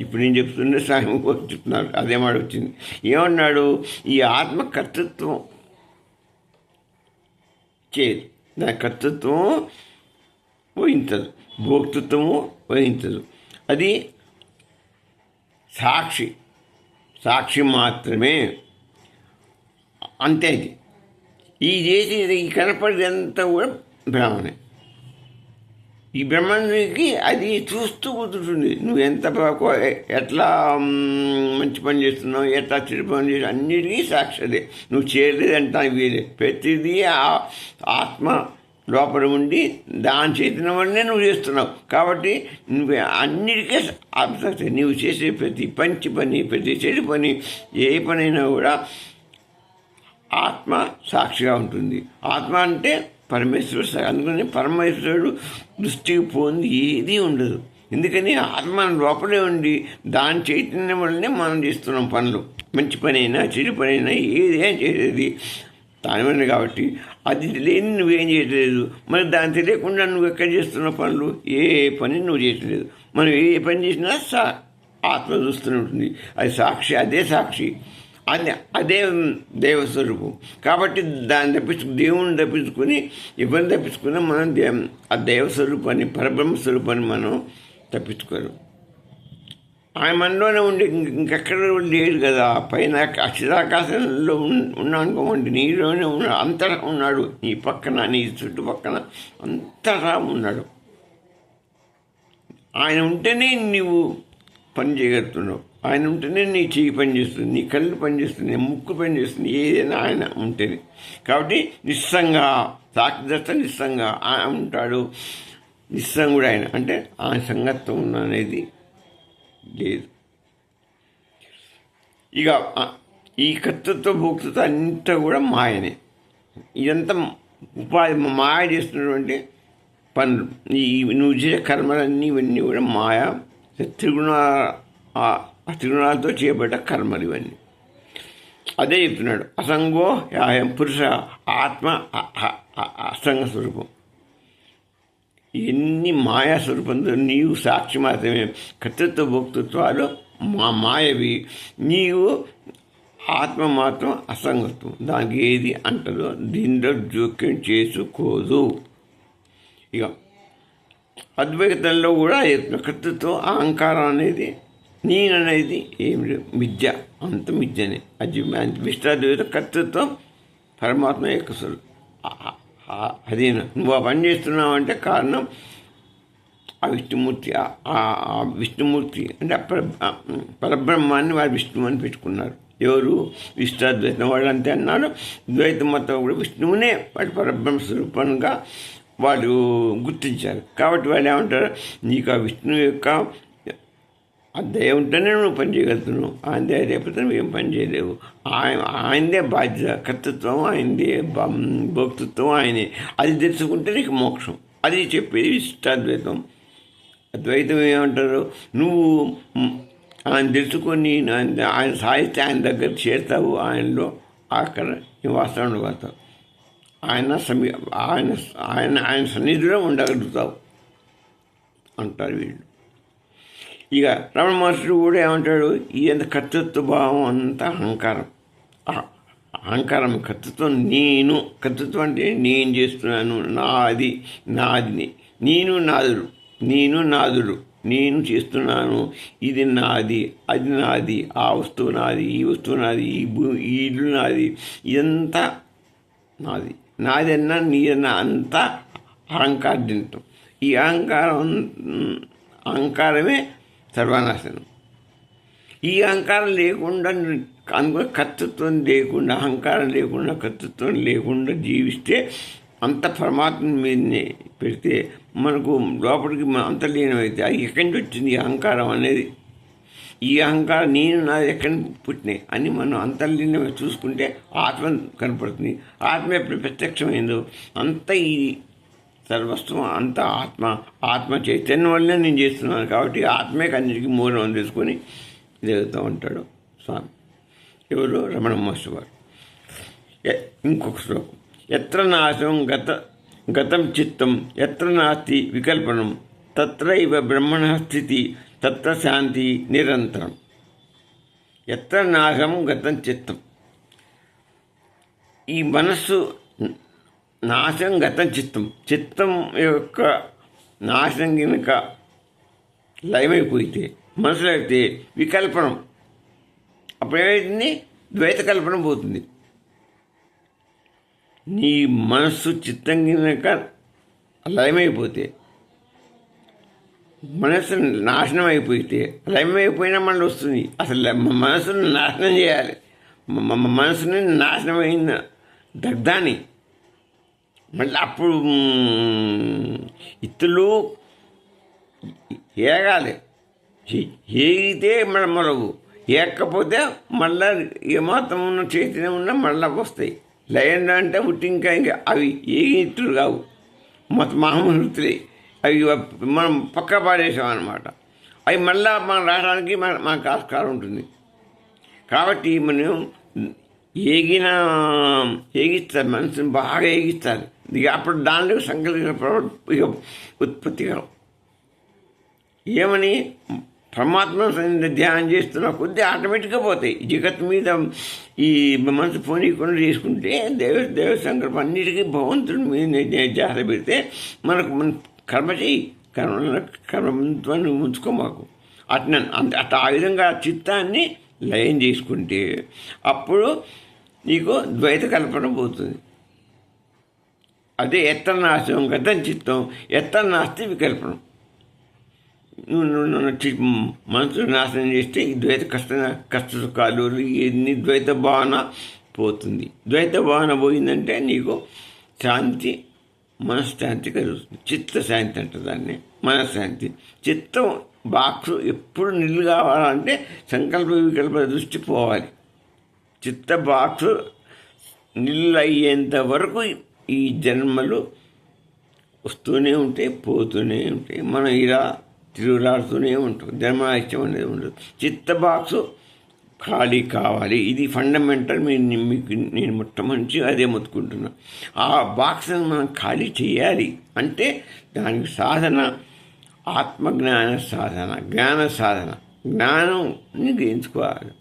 ఇప్పుడు నేను చెప్తుండే స్వామి చెప్తున్నారు. అదే మాట వచ్చింది. ఏమన్నాడు? ఈ ఆత్మ కర్తృత్వం చేయదు, దాని కర్తృత్వం వహించదు, భోక్తృత్వము వహించదు. అది సాక్షి మాత్రమే. అంతే. ఈ చేసేది ఈ కనపడేదంతా కూడా బ్రహ్మనే. ఈ బ్రహ్మానికి అది చూస్తూ కూర్చుంటుంది. నువ్వు ఎంత ఎట్లా మంచి పని చేస్తున్నావు, ఎట్లా చెడు పని చేస్తున్నావు, అన్నిటికీ సాక్షి. నువ్వు చేయలేదంటా వీలే. ప్రతిదీ ఆత్మ లోపల ఉండి దాని చైతన్యం వల్లనే నువ్వు చేస్తున్నావు. కాబట్టి నువ్వు అన్నిటికీ ఆత్మసాక్షి. నువ్వు చేసే ప్రతి మంచి పని, ప్రతి చెడు పని, ఏ పనైనా కూడా ఆత్మ సాక్షిగా ఉంటుంది. ఆత్మ అంటే పరమేశ్వరుడు. అందుకని పరమేశ్వరుడు దృష్టికి పోయింది ఏదీ ఉండదు. ఎందుకని ఆత్మ లోపలే ఉండి దాని చైతన్యం వల్లనే మనం చేస్తున్నాం పనులు. మంచి పని అయినా చెడు పని అయినా ఏదైనా చేసేది దానివల్ల. కాబట్టి అది లేని నువ్వేం చేయట్లేదు. మరి దాని తెలియకుండా నువ్వు ఎక్కడ చేస్తున్న పనులు, ఏ పని నువ్వు చేయట్లేదు. మనం ఏ పని చేసినా ఆత్మ చూస్తూనే ఉంటుంది. అది సాక్షి, అదే సాక్షి, అదే దైవస్వరూపం. కాబట్టి దాన్ని దేవుణ్ణి తప్పించుకొని ఎవరిని తప్పించుకున్నా మనం ఆ దైవస్వరూపాన్ని, పరబ్రహ్మస్వరూపాన్ని మనం తప్పించుకోరు. ఆయన మనలోనే ఉండి ఇంకెక్కడ లేడు కదా. పైన అక్షరాకాశంలో ఉన్నాను అనుకోమండి, నీలోనే ఉన్నాడు, అంతటా ఉన్నాడు, నీ పక్కన, నీ చుట్టుపక్కన అంతటా ఉన్నాడు. ఆయన ఉంటేనే నీవు పని చేయగలుగుతున్నావు, ఆయన ఉంటేనే నీ చెయ్యి పనిచేస్తుంది, నీ కళ్ళు పనిచేస్తుంది, నీ ముక్కు పనిచేస్తుంది, ఏదైనా ఆయన ఉంటేనే. కాబట్టి నిస్సంగా సాక్షిదర్శ నిస్సంగా ఆయన ఉంటాడు. నిస్సంగుడు ఆయన అంటే ఆయన సంగత్వం అనేది లేదు. ఇక ఈ కర్తృత్వ భోక్తృత్వ అంతా కూడా మాయనే. ఇదంతా ఉపాధి మాయ చేస్తున్నటువంటి పనులు. నువ్వు చేసే కర్మలన్నీ ఇవన్నీ కూడా మాయ, త్రిగుణాలతో చేయబడ్డ కర్మలు ఇవన్నీ. అదే చెప్తున్నాడు, అసంగో యాయం పురుష ఆత్మ అసంగ స్వరూపం. ఎన్ని మాయా స్వరూపంతో నీవు సాక్షి మాత్రమే. కర్తృత్వ భోక్తృత్వాలు మాయవి, నీవు ఆత్మ మాత్రం అసంగత్వం. దానికి ఏది అంటదో దీంట్లో జోక్యం చేసుకోదు. ఇక అద్వైతంలో కూడా కర్తృత్వం అహంకారం అనేది నేననేది ఏమి లేదు, మిథ్య, అంత మిథ్యనే. అది విష్టాద్వైత కర్తృత్వం పరమాత్మ యొక్క స్వరూపం. అదే నువ్వు ఆ పని చేస్తున్నావు అంటే కారణం ఆ విష్ణుమూర్తి. ఆ విష్ణుమూర్తి అంటే పరబ్రహ్మాన్ని వారు విష్ణువు అని పెట్టుకున్నారు. ఎవరు? విష్టాద్వైతం వాడు అంతే అన్నారు. ద్వైతం మొత్తం కూడా విష్ణువునే వాటి పరబ్రహ్మ స్వరూపంగా వాళ్ళు గుర్తించారు. కాబట్టి వాళ్ళు ఏమంటారు, నీకు ఆ విష్ణువు యొక్క ఆ దయ ఉంటేనే నువ్వు పని చేయగలుగుతున్నావు, ఆయన దయ లేకపోతే నువ్వేం పని చేయలేవు. ఆయనదే బాధ్యత, కర్తృత్వం ఆయనదే, భోక్తృత్వం ఆయనే. అది తెలుసుకుంటే నీకు మోక్షం. అది చెప్పేది విశిష్టాద్వైతం. అద్వైతం ఏమంటారు, నువ్వు ఆయన తెలుసుకొని ఆయన సాహిత్య ఆయన దగ్గర చేరుతావు, ఆయనలో అక్కడ నివాసం ఉండగలుగుతావు, ఆయన సన్నిధిలో ఉండగలుగుతావు అంటారు వీళ్ళు. ఇక రమణ మహర్షుడు కూడా ఏమంటాడు, ఈ అంత కర్తృత్వ భావం అంతా అహంకారం. అహంకారం కర్తృత్వం. కర్తృత్వం అంటే నేను చేస్తున్నాను, నాది, నేను నాదుడు, నేను చేస్తున్నాను, ఇది నాది, అది నాది, ఆ వస్తువు నాది, ఈ వస్తువు నాది, ఈ ఇల్లు నాది, ఇదంతా నాది అన్నా నీదన్నా అంతా అహంకారజనితం. ఈ అహంకారమే సర్వనాశనం. ఈ అహంకారం లేకుండా అందులో కర్తృత్వం లేకుండా, అహంకారం లేకుండా, కర్తృత్వం లేకుండా జీవిస్తే అంత పరమాత్మ మీదనే పెడితే మనకు లోపలికి అంతర్లీనమైతే అది ఎక్కడి నుంచి వచ్చింది ఈ అహంకారం అనేది? ఈ అహంకారం నేను నాది ఎక్కడి పుట్టినాయి అని మనం అంతర్లీనమే చూసుకుంటే ఆత్మ కనపడుతుంది. ఆత్మ ఎప్పుడు ప్రత్యక్షమైందో అంత ఈ సర్వస్వం అంతా ఆత్మ చైతన్యం వల్లనే నేను చేస్తున్నాను. కాబట్టి ఆత్మే అన్నిటికీ మూలం తీసుకొని జరుగుతూ ఉంటాడు స్వామి. ఎవరు? రమణ మహర్షి వారు. ఇంకొక శ్లోకం, ఎత్ర నాశం గతం చిత్తం ఎత్ర నాస్తి వికల్పనం తత్రైవ బ్రహ్మణ స్థితి తత్ర శాంతి నిరంతరం. ఎత్ర నాశం గతం చిత్తం. ఈ మనస్సు నాశం గతం చిత్తం యొక్క నాశనం కనుక లయమైపోతే మనసులో అయితే వికల్పనం, అప్పుడేమైతుంది? ద్వైత కల్పన పోతుంది. నీ మనస్సు చిత్తం కనుక లయమైపోతే, మనస్సు నాశనం అయిపోతే, లయమైపోయినా మళ్ళీ వస్తుంది. అసలు మనస్సును నాశనం చేయాలి. మనసుని నాశనమైన దగ్ధాన్ని మళ్ళీ అప్పుడు ఇత్తులు ఏగాలి. ఏగితే మళ్ళీ మొలవు, ఏకపోతే మళ్ళీ ఏమాత్రం ఉన్న చైతన్యం ఉన్నా మళ్ళీ వస్తాయి. లయం అంటే ఇంకా అవి ఏగి ఇత్తులు కావు, మొత్తం మహామృతులే. అవి మనం పక్క పాడేసాం అన్నమాట. అవి మళ్ళీ మనం రావడానికి మనకు ఆస్కారం ఉంటుంది. కాబట్టి మనం ఏగిస్తారు, మనసుని బాగా ఏగిస్తారు. ఇక అప్పుడు దానిలో సంకల్ప ఇక ఉత్పత్తి కలం. ఏమని? పరమాత్మ ధ్యానం చేస్తున్న కొద్దీ ఆటోమేటిక్గా పోతాయి. జగత్ మీద ఈ మనసు పోనీకుండా చేసుకుంటే దేవ సంకల్పం అన్నిటికీ భగవంతుడి మీద జాగ్రత్త పెడితే మన కర్మ చేయి, కర్మత్వాన్ని ఉంచుకో. మాకు అట్లా ఆ విధంగా చిత్తాన్ని లయం చేసుకుంటే అప్పుడు నీకు ద్వైత కల్పన పోతుంది. అదే ఎత్త నాశనం గతం చిత్తం, ఎత్త నాస్తి వికల్పనం. మనసును నాశనం చేస్తే ఈ ద్వైత కష్ట సుఖాలు ఎన్ని ద్వైత భావన పోతుంది. ద్వైత భావన పోయిందంటే నీకు శాంతి, మనశ్శాంతి కలుగుతుంది. చిత్తశాంతి అంటే దాన్ని మనశ్శాంతి. చిత్తం బాక్సు ఎప్పుడు నిల్లు కావాలంటే సంకల్ప వికల్ప దృష్టి పోవాలి. చిత్త బాక్సు నిల్లు అయ్యేంత వరకు ఈ జన్మలు వస్తూనే ఉంటాయి, పోతూనే ఉంటాయి. మనం ఇలా తిరుగులాడుతూనే ఉంటాం. జన్మాయిష్టం అనేది ఉండదు. చిత్త బాక్సు ఖాళీ కావాలి. ఇది ఫండమెంటల్. మీకు నేను మొట్టమొదటి అదే మొత్తుకుంటున్నా. ఆ బాక్స్ని మనం ఖాళీ చేయాలి అంటే దానికి సాధన ఆత్మజ్ఞాన సాధన, జ్ఞాన సాధన. జ్ఞానంని గ్రహించుకోవాలి.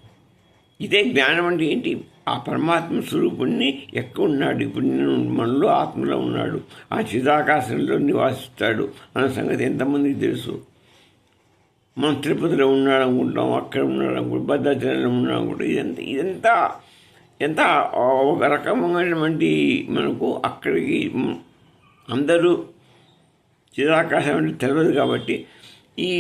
ఇదే జ్ఞానం అంటే ఏంటి? ఆ పరమాత్మ స్వరూపుణ్ణి ఎక్కడ ఉన్నాడు, ఇప్పుడు నేను మనలో ఆత్మలో ఉన్నాడు, ఆ చిదాకాశంలో నివాసిస్తాడు అన్న సంగతి ఎంతమందికి తెలుసు? మనం తిరుపతిలో ఉన్నాడు అనుకుంటాం, అక్కడ ఉన్నాడు అనుకుంటాం, భద్రాచలంలో ఉన్నాడు అనుకుంటాం. ఇదంతా ఎంత ఒక రకమైనటువంటి మనకు అక్కడికి అందరూ చిదాకాశం అంటే తెలియదు. కాబట్టి ఈ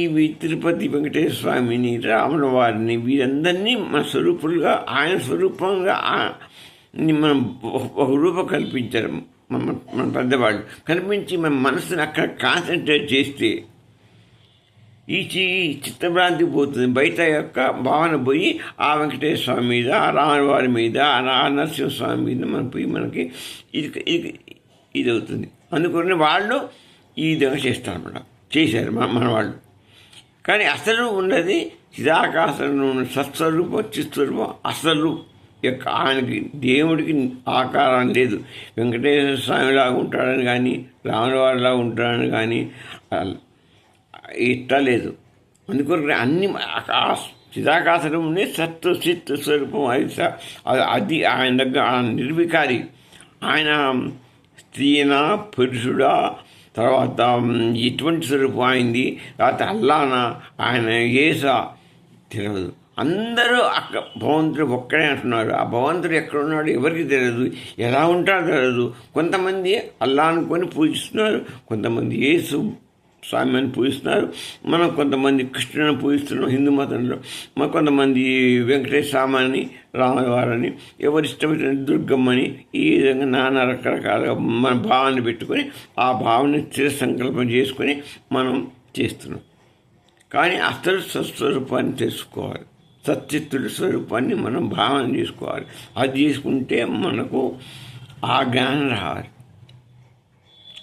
తిరుపతి వెంకటేశ్వర స్వామిని, రాముల వారిని, వీరందరినీ మన స్వరూపులుగా, ఆయన స్వరూపంగా మనం ఒక రూపం కల్పించారు మన పెద్దవాళ్ళు. కల్పించి మన మనసుని అక్కడ కాన్సన్ట్రేట్ చేస్తే ఈ చిత్తభ్రాంతి పోతుంది. బయట యొక్క భావన పోయి ఆ వెంకటేశ్వర స్వామి మీద, ఆ రాములవారి మీద, ఆ నరసింహస్వామి మీద మనం పోయి మనకి ఇది అవుతుంది. అందుకని వాళ్ళు ఈ విధంగా చేస్తారన్నమాట. చేశారు మన వాళ్ళు. కానీ అసలు ఉన్నది చిదాకాశంలో ఉన్న సత్స్వరూపం, చిత్స్వరూపం. అసలు యొక్క ఆయనకి దేవుడికి ఆకారం లేదు. వెంకటేశ్వర స్వామిలాగా ఉంటాడని కానీ, రాములవారిలాగా ఉంటాడని కానీ ఇట్లా లేదు. అందుకొరకు అన్ని చిదాకాశంలోనే సత్తు చిత్ స్వరూపం. అది ఆయన దగ్గర నిర్వికారి. ఆయన స్త్రీనా పురుషుడా, తర్వాత ఎటువంటి స్వరూపం అయింది, తర్వాత అల్లానా, ఆయన ఏసా తెలియదు. అందరూ భగవంతుడు ఒక్కడే అంటున్నారు. ఆ భగవంతుడు ఎక్కడున్నాడు ఎవరికి తెలియదు, ఎలా ఉంటాడో తెలియదు. కొంతమంది అల్లా అనుకొని పూజిస్తున్నారు, కొంతమంది యేసు స్వామి అని పూజిస్తున్నారు. మనం కొంతమంది కృష్ణుని పూజిస్తున్నాం హిందూ మతంలో. కొంతమంది వెంకటేశ్వర స్వామిని, రామవారని, ఎవరిష్టమైన దుర్గమ్మని, ఈ విధంగా నానా రకరకాలుగా మన భావాన్ని పెట్టుకొని ఆ భావాన్ని స్థిర సంకల్పం చేసుకొని మనం చేస్తున్నాం. కానీ అసలు సత్స్వరూపాన్ని తెలుసుకోవాలి. సత్చిత్తుడి స్వరూపాన్ని మనం భావన చేసుకోవాలి. అది చేసుకుంటే మనకు ఆ జ్ఞానం రావాలి.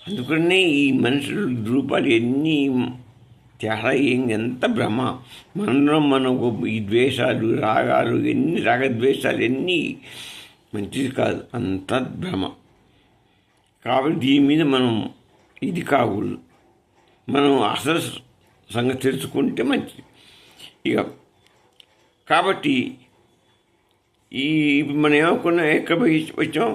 అందుకనే ఈ మనుషుల రూపాలు ఎన్ని తేడా, ఎంత భ్రమ. మనలో మనకు ఈ ద్వేషాలు, రాగాలు, ఎన్ని రాగద్వేషాలు ఎన్ని మంచిది కాదు, అంత భ్రమ. కాబట్టి దీని మీద మనం ఇది కాకూడదు. మనం అసలు సంగతి తెలుసుకుంటే మంచిది. ఇక కాబట్టి మనం ఏమనుకున్నా ఎక్కడ వచ్చాం,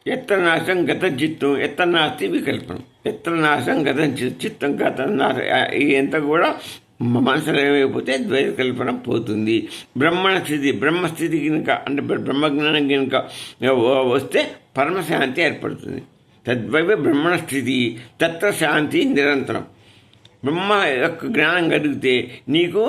ఎత్త నాశం గత చిత్తం, ఎత్త నాస్తి వికల్పనం. ఎత్త నాశం గత చిత్తం, గత నాశం ఎంత కూడా మనసులో ఏమైపోతే ద్వైత కల్పన పోతుంది. బ్రహ్మస్థితి కనుక అంటే బ్రహ్మజ్ఞానం కనుక వస్తే పరమశాంతి ఏర్పడుతుంది. తద్వైవ బ్రహ్మణ స్థితి తత్ర శాంతి నిరంతరం. బ్రహ్మ యొక్క జ్ఞానం కలిగితే నీకు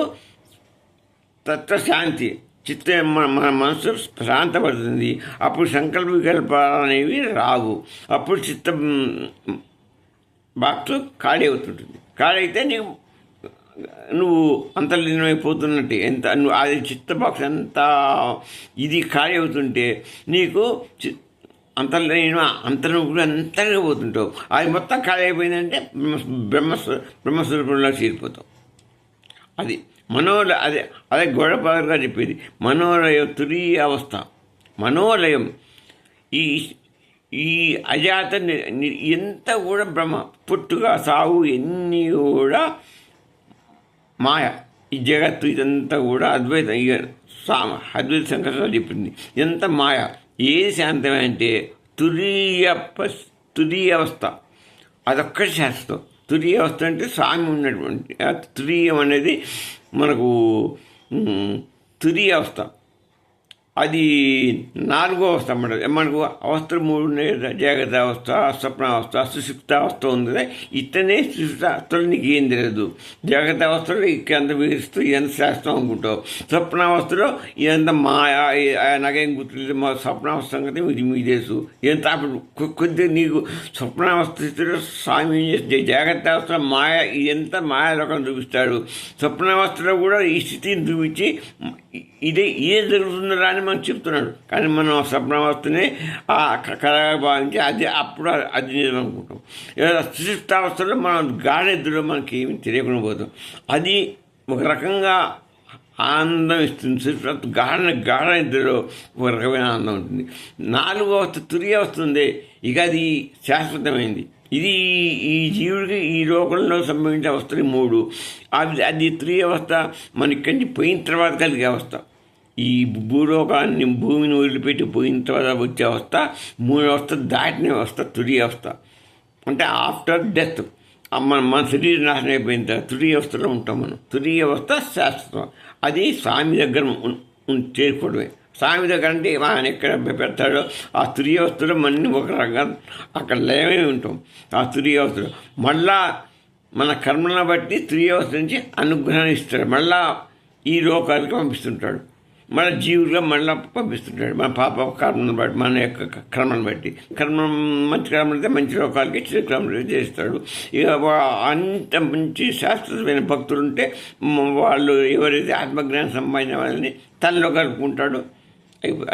తత్ర శాంతి, చిత్తం మన మనసు శాంతపడుతుంది. అప్పుడు సంకల్ప వికల్పాలు అనేవి రావు. అప్పుడు చిత్త బాక్స్ ఖాళీ అవుతుంటుంది. ఖాళీ అయితే నువ్వు అంతర్లీనమైపోతున్నట్టే. నువ్వు అది చిత్త బాక్స్ ఎంత ఇది ఖాళీ అవుతుంటే నీకు అంతర్ముఖుడు అంతగా పోతుంటావు. అది మొత్తం ఖాళీ అయిపోయిందంటే బ్రహ్మస్వరూపంలో చేరిపోతావు. అది అదే గౌడపాదగా చెప్పేది మనోలయం తురీయ అవస్థ. మనోలయం ఈ అజాత ఎంత కూడా భ్రమ, పుట్టుక సావు ఎన్ని కూడా మాయ. ఈ జగత్తు ఇదంతా కూడా అద్వైతం. అద్వైత శంకరాచార్య చెప్పింది ఎంత మాయ. ఏది శాంతమే అంటే తురీయ అవస్థ. అదొక్కటి శాశ్వతం. తురీయ అవస్థ అంటే స్వామి ఉన్నటువంటి తురీయం అనేది మనకు తురీయ అవస్థ. అది 4వ అవస్థ అన్నమాట. మనకు అవస్థలు 3 ఉన్నాయి. జాగ్రత్త అవస్థ, స్వప్నావస్థ, సుషుప్తావస్థ ఉంది కదా. ఇతనే సుషుప్తావస్థలో నీకు ఏం తెలియదు. జాగ్రత్త అవస్థలో ఇకంత వివరిస్తూ ఇదంత శాస్త్రం అనుకుంటావు. స్వప్నావస్థలో ఇదంతా మాయా, నాకేం గుర్తులేదు. మా స్వప్నావస్థ సంగతి ఇది మీకు తెలుసు. ఎంత అప్పుడు కొద్దిగా నీకు స్వప్నావస్థ స్థితిలో స్వామి ఏం చేస్తే జాగ్రత్త అవస్థలో మాయ ఇదంతా మాయాలోకం చూపిస్తాడు. స్వప్నావస్థలో కూడా ఈ స్థితిని చూపించి ఇదే జరుగుతుందా అని మనకు చెప్తున్నాడు. కానీ మనం స్వప్నావస్థనే కళగా భావించి అప్పుడు అది నిజం అనుకుంటాం. సుషుప్తావస్థలో మనం గాఢెద్దులో మనకి ఏమి తెలియకుండా పోతాం. అది ఒక రకంగా ఆనందం ఇస్తుంది. సుషుప్త గాఢ నిద్రలో ఒక రకమైన ఆనందం ఉంటుంది. 4వ అవస్థ తురీయ అవస్థ ఉంది. ఇక అది శాశ్వతమైంది. ఇది ఈ జీవుడికి ఈ లోకంలో సంభవించే అవస్థలు 3. అది తురీయ అవస్థ మన ఇక్కడి నుంచి పోయిన తర్వాత కలిగే అవస్థ. ఈ భూలోకాన్ని భూమిని వదిలిపెట్టి పోయిన తర్వాత వచ్చే అవస్థ 3వ అవస్థ దాటిన అవస్థ తురీయ అవస్థ. అంటే ఆఫ్టర్ డెత్ మన శరీరం నాశనం అయిపోయిన తర్వాత తురీయ అవస్థలో ఉంటాం మనం. తురీయ అవస్థ శాశ్వతం. అది స్వామి దగ్గర చేరుకోవడమే. స్వామి దగ్గర అంటే ఆయన ఎక్కడ పెడతాడో ఆ తురీయ అవస్థలో మనం ఒక రకంగా అక్కడ లయమే ఉంటాం. ఆ తురీయ అవస్థలో మళ్ళా మన కర్మలను బట్టి తురీయ అవస్థ నుంచి అనుగ్రహాన్ని ఇస్తాడు. మళ్ళా ఈ లోకాలకి పంపిస్తుంటాడు. మన జీవులుగా మళ్ళీ పంపిస్తుంటాడు. మన పాప కర్మను బట్టి, మన యొక్క కర్మను బట్టి. మంచి కర్మలు అయితే మంచి లోకాలకి, చెడు కర్మలు చేస్తాడు. ఇక అంత మంచి శాస్త్రమైన భక్తులు ఉంటే వాళ్ళు ఎవరైతే ఆత్మజ్ఞానం సంపాదించిన వాళ్ళని తనలో కలుపుకుంటాడు.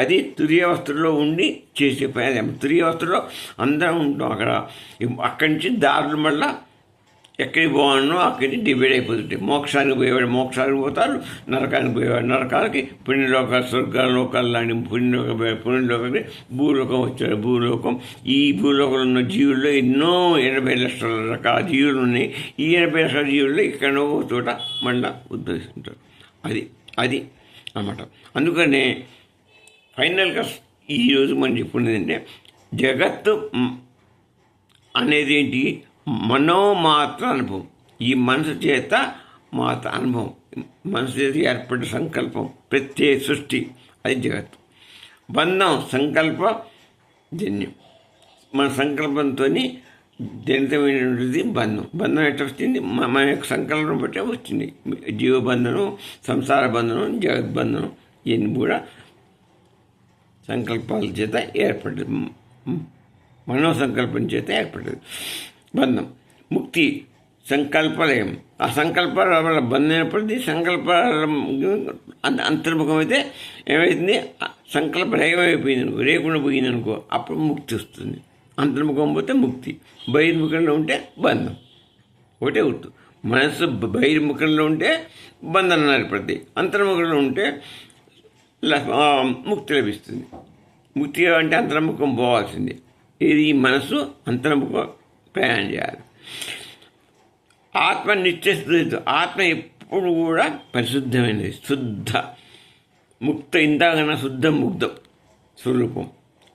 అది తురీయ అవస్థలో ఉండి చేసే పని. అదే తురీయ అవస్థలో అందరం ఉంటాం. అక్కడి నుంచి దారులు మళ్ళీ ఎక్కడికి పోవాలనో అక్కడికి డివైడ్ అయిపోతుంటాయి. మోక్షానికి పోయేవాడు మోక్షానికి పోతారు, నరకానికి పోయేవాడు నరకాలకి, పుణ్యలోకాలు స్వర్గలోకాలు లాంటి పుణ్యలోకానికి భూలోకం వచ్చాడు. భూలోకం ఈ భూలోకంలో ఉన్న జీవుల్లో ఎన్నో 80 లక్షల రకాల జీవులు ఉన్నాయి. ఈ 80 లక్షల జీవుల్లో ఎక్కడో చోట మళ్ళా ఉద్భవిస్తుంటారు. అది అన్నమాట. అందుకనే ఫైనల్గా ఈరోజు మనం చెప్పుకునేది అంటే జగత్తు అనేది ఏంటి? మనోమాత్ర అనుభవం. ఈ మనసు చేత మాత్ర అనుభవం, మనసు చేత ఏర్పడిన సంకల్పం, ప్రత్యేక సృష్టి, అది జగత్తు. బంధం సంకల్ప జన్యం. మన సంకల్పంతో జనితమైనటువంటిది బంధం ఎట్లా వచ్చింది? మన యొక్క సంకల్పం బట్టే వచ్చింది. జీవబంధనం, సంసార బంధనం, జగద్బంధనం ఇవన్నీ కూడా సంకల్పాల చేత ఏర్పడ్డది. మనోసంకల్పం చేత ఏర్పడ్డది బంధం. ముక్తి సంకల్పలయం. ఆ సంకల్పాల వల్ల బంధం ఏర్పడింది. సంకల్పాల అంతర్ముఖమైతే ఏమైతుంది? సంకల్పలయం అయిపోయింది అనుకో, లేకుండా పోయింది అనుకో, అప్పుడు ముక్తి వస్తుంది. అంతర్ముఖం పోతే ముక్తి. బహిర్ముఖంలో ఉంటే బంధం. ఒకటే గుర్తు. మనస్సు బహిర్ముఖంలో ఉంటే బంధనం ఏర్పడుతుంది. అంతర్ముఖంలో ఉంటే ముక్తి లభిస్తుంది. ముక్తి అంటే అంతర్ముఖం పోవాల్సింది. ఇది మనసు అంతర్ముఖం ప్రయాణం చేయాలి. ఆత్మ నిత్యశుద్ధి. ఆత్మ ఎప్పుడు కూడా పరిశుద్ధమైనది, శుద్ధ ముక్త, ఇందాకన్నా శుద్ధ ముగ్ధం స్వరూపం.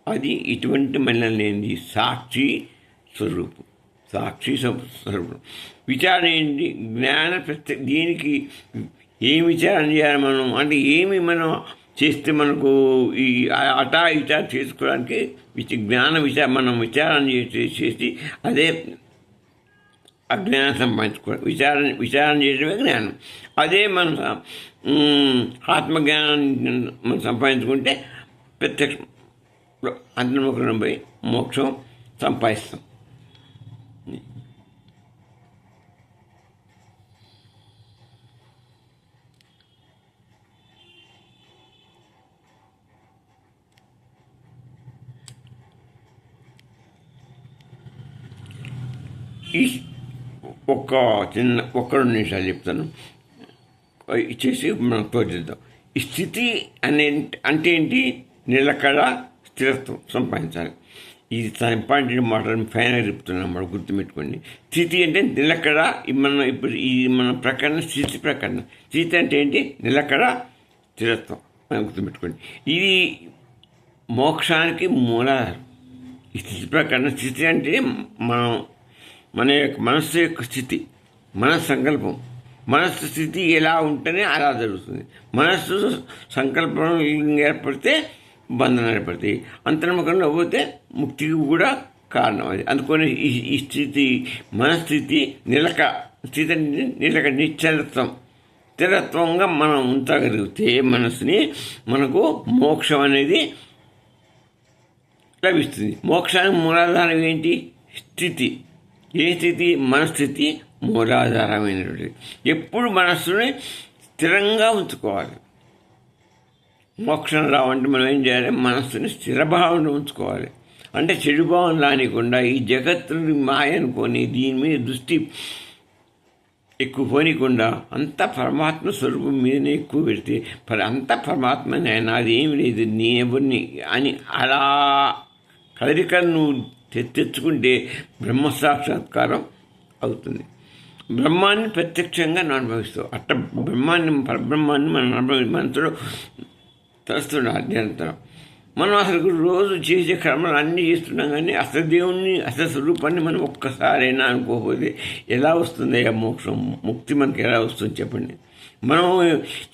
అది ఇటువంటి మలినం లేనిది సాక్షి స్వరూపం. సాక్షి స్వరూపం. విచారణ ఏంటి? జ్ఞాన దీనికి ఏమి విచారణ చేయాలి మనం? అంటే ఏమి మనం చేస్తే మనకు ఈ అటా ఇటా చేసుకోవడానికి మనం విచారణ చేసి అదే అజ్ఞానం సంపాదించుకోవడం. విచారణ చేయడమే జ్ఞానం. అదే మనం ఆత్మజ్ఞానాన్ని మనం సంపాదించుకుంటే ప్రత్యక్ష అంతర్ముఖంలో పోయి మోక్షం సంపాదిస్తాం. ఈ ఒక 2 నిమిషాలు చెప్తాను, ఇచ్చేసి మనం తోచిద్దాం. ఈ స్థితి అంటే ఏంటి? నిలకడ స్థిరత్వం సంపాదించాలి. ఇది ఇంపార్టెంట్ మాటలు ఫైనల్ చెప్తున్నాం, మనం గుర్తుపెట్టుకోండి. స్థితి అంటే నిలకడ. మన ప్రకరణ స్థితి ప్రకరణ. స్థితి అంటే ఏంటి? నిలకడ స్థిరత్వం మనం గుర్తుపెట్టుకోండి. ఇది మోక్షానికి మూలాధారం. ఈ స్థితి ప్రకరణ. స్థితి అంటే మనం మన యొక్క మనస్సు యొక్క స్థితి, మన సంకల్పం, మనస్సు స్థితి ఎలా ఉంటేనే అలా జరుగుతుంది. మనస్సు సంకల్పం ఏర్పడితే బంధన ఏర్పడతాయి, అంతర్ముఖంలో పోతే ముక్తికి కూడా కారణం అది. అందుకని ఈ స్థితి మనస్థితి నిశ్చలత్వం, స్థిరత్వంగా మనం ఉంచగలిగితే మనసుని మనకు మోక్షం అనేది లభిస్తుంది. మోక్షానికి మూలాధారం ఏంటి? స్థితి. ఏ స్థితి? మనస్థితి మూలాధారమైనటువంటి. ఎప్పుడు మనస్సుని స్థిరంగా ఉంచుకోవాలి. మోక్షం రావంటే మనం ఏం చేయాలి? మనస్సుని స్థిరభావంలో ఉంచుకోవాలి. అంటే చెడు భావం రానికుండా ఈ జగత్తుని మాయ అనుకొని దీని మీద దృష్టి ఎక్కువ పోనీకుండా అంత పరమాత్మ స్వరూపం మీదనే ఎక్కువ పెడితే అంత పరమాత్మనే, నాది ఏమి లేదు, నీ ఎవరిని అని అలా కదలికను నువ్వు తెచ్చుకుంటే బ్రహ్మ సాక్షాత్కారం అవుతుంది. బ్రహ్మాన్ని ప్రత్యక్షంగా అనుభవిస్తావు. అట్ట పరబ్రహ్మాన్ని మనసులో తలుస్తున్నాడు నిరంతరం. మనం అసలు రోజు చేసే కర్మలు అన్నీ చేస్తున్నాం, కానీ అసలు దేవుణ్ణి, అసలు స్వరూపాన్ని మనం ఒక్కసారైనా అనుకోకపోతే ఎలా వస్తుంది ఆ మోక్షం, ముక్తి మనకి ఎలా వస్తుంది చెప్పండి? మనం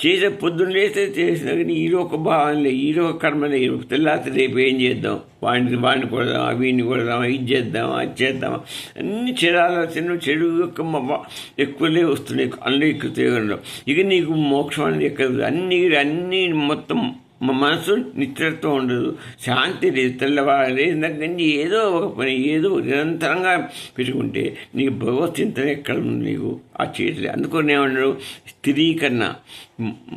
చేసే పొద్దున్న లేస్తే చేసినా కానీ ఈరోజు భావనలే, ఈరోజు కర్మలే. తెల్లారి రేపు ఏం చేద్దాం, వాడిని కొడదామా, వీడిని కొడదామా, ఇది చేద్దామా, అది చేద్దామా, అన్ని చెడు యొక్క ఎక్కువలే వస్తున్నాయి అందులో ఎక్కువ. ఇక నీకు మోక్షం అనేది ఎక్కడ? అన్నీ మొత్తం మనసు నిశ్చలత్వం ఉండదు, శాంతి లేదు, తెల్లవారు దగ్గర ఏదో ఒక పని ఏదో నిరంతరంగా పెట్టుకుంటే నీకు భగవత్ చింతన ఎక్కడ ఉంది నీకు ఆ చేయట్లేదు. అందుకని ఏమన్నాడు? స్థిరీకరణ.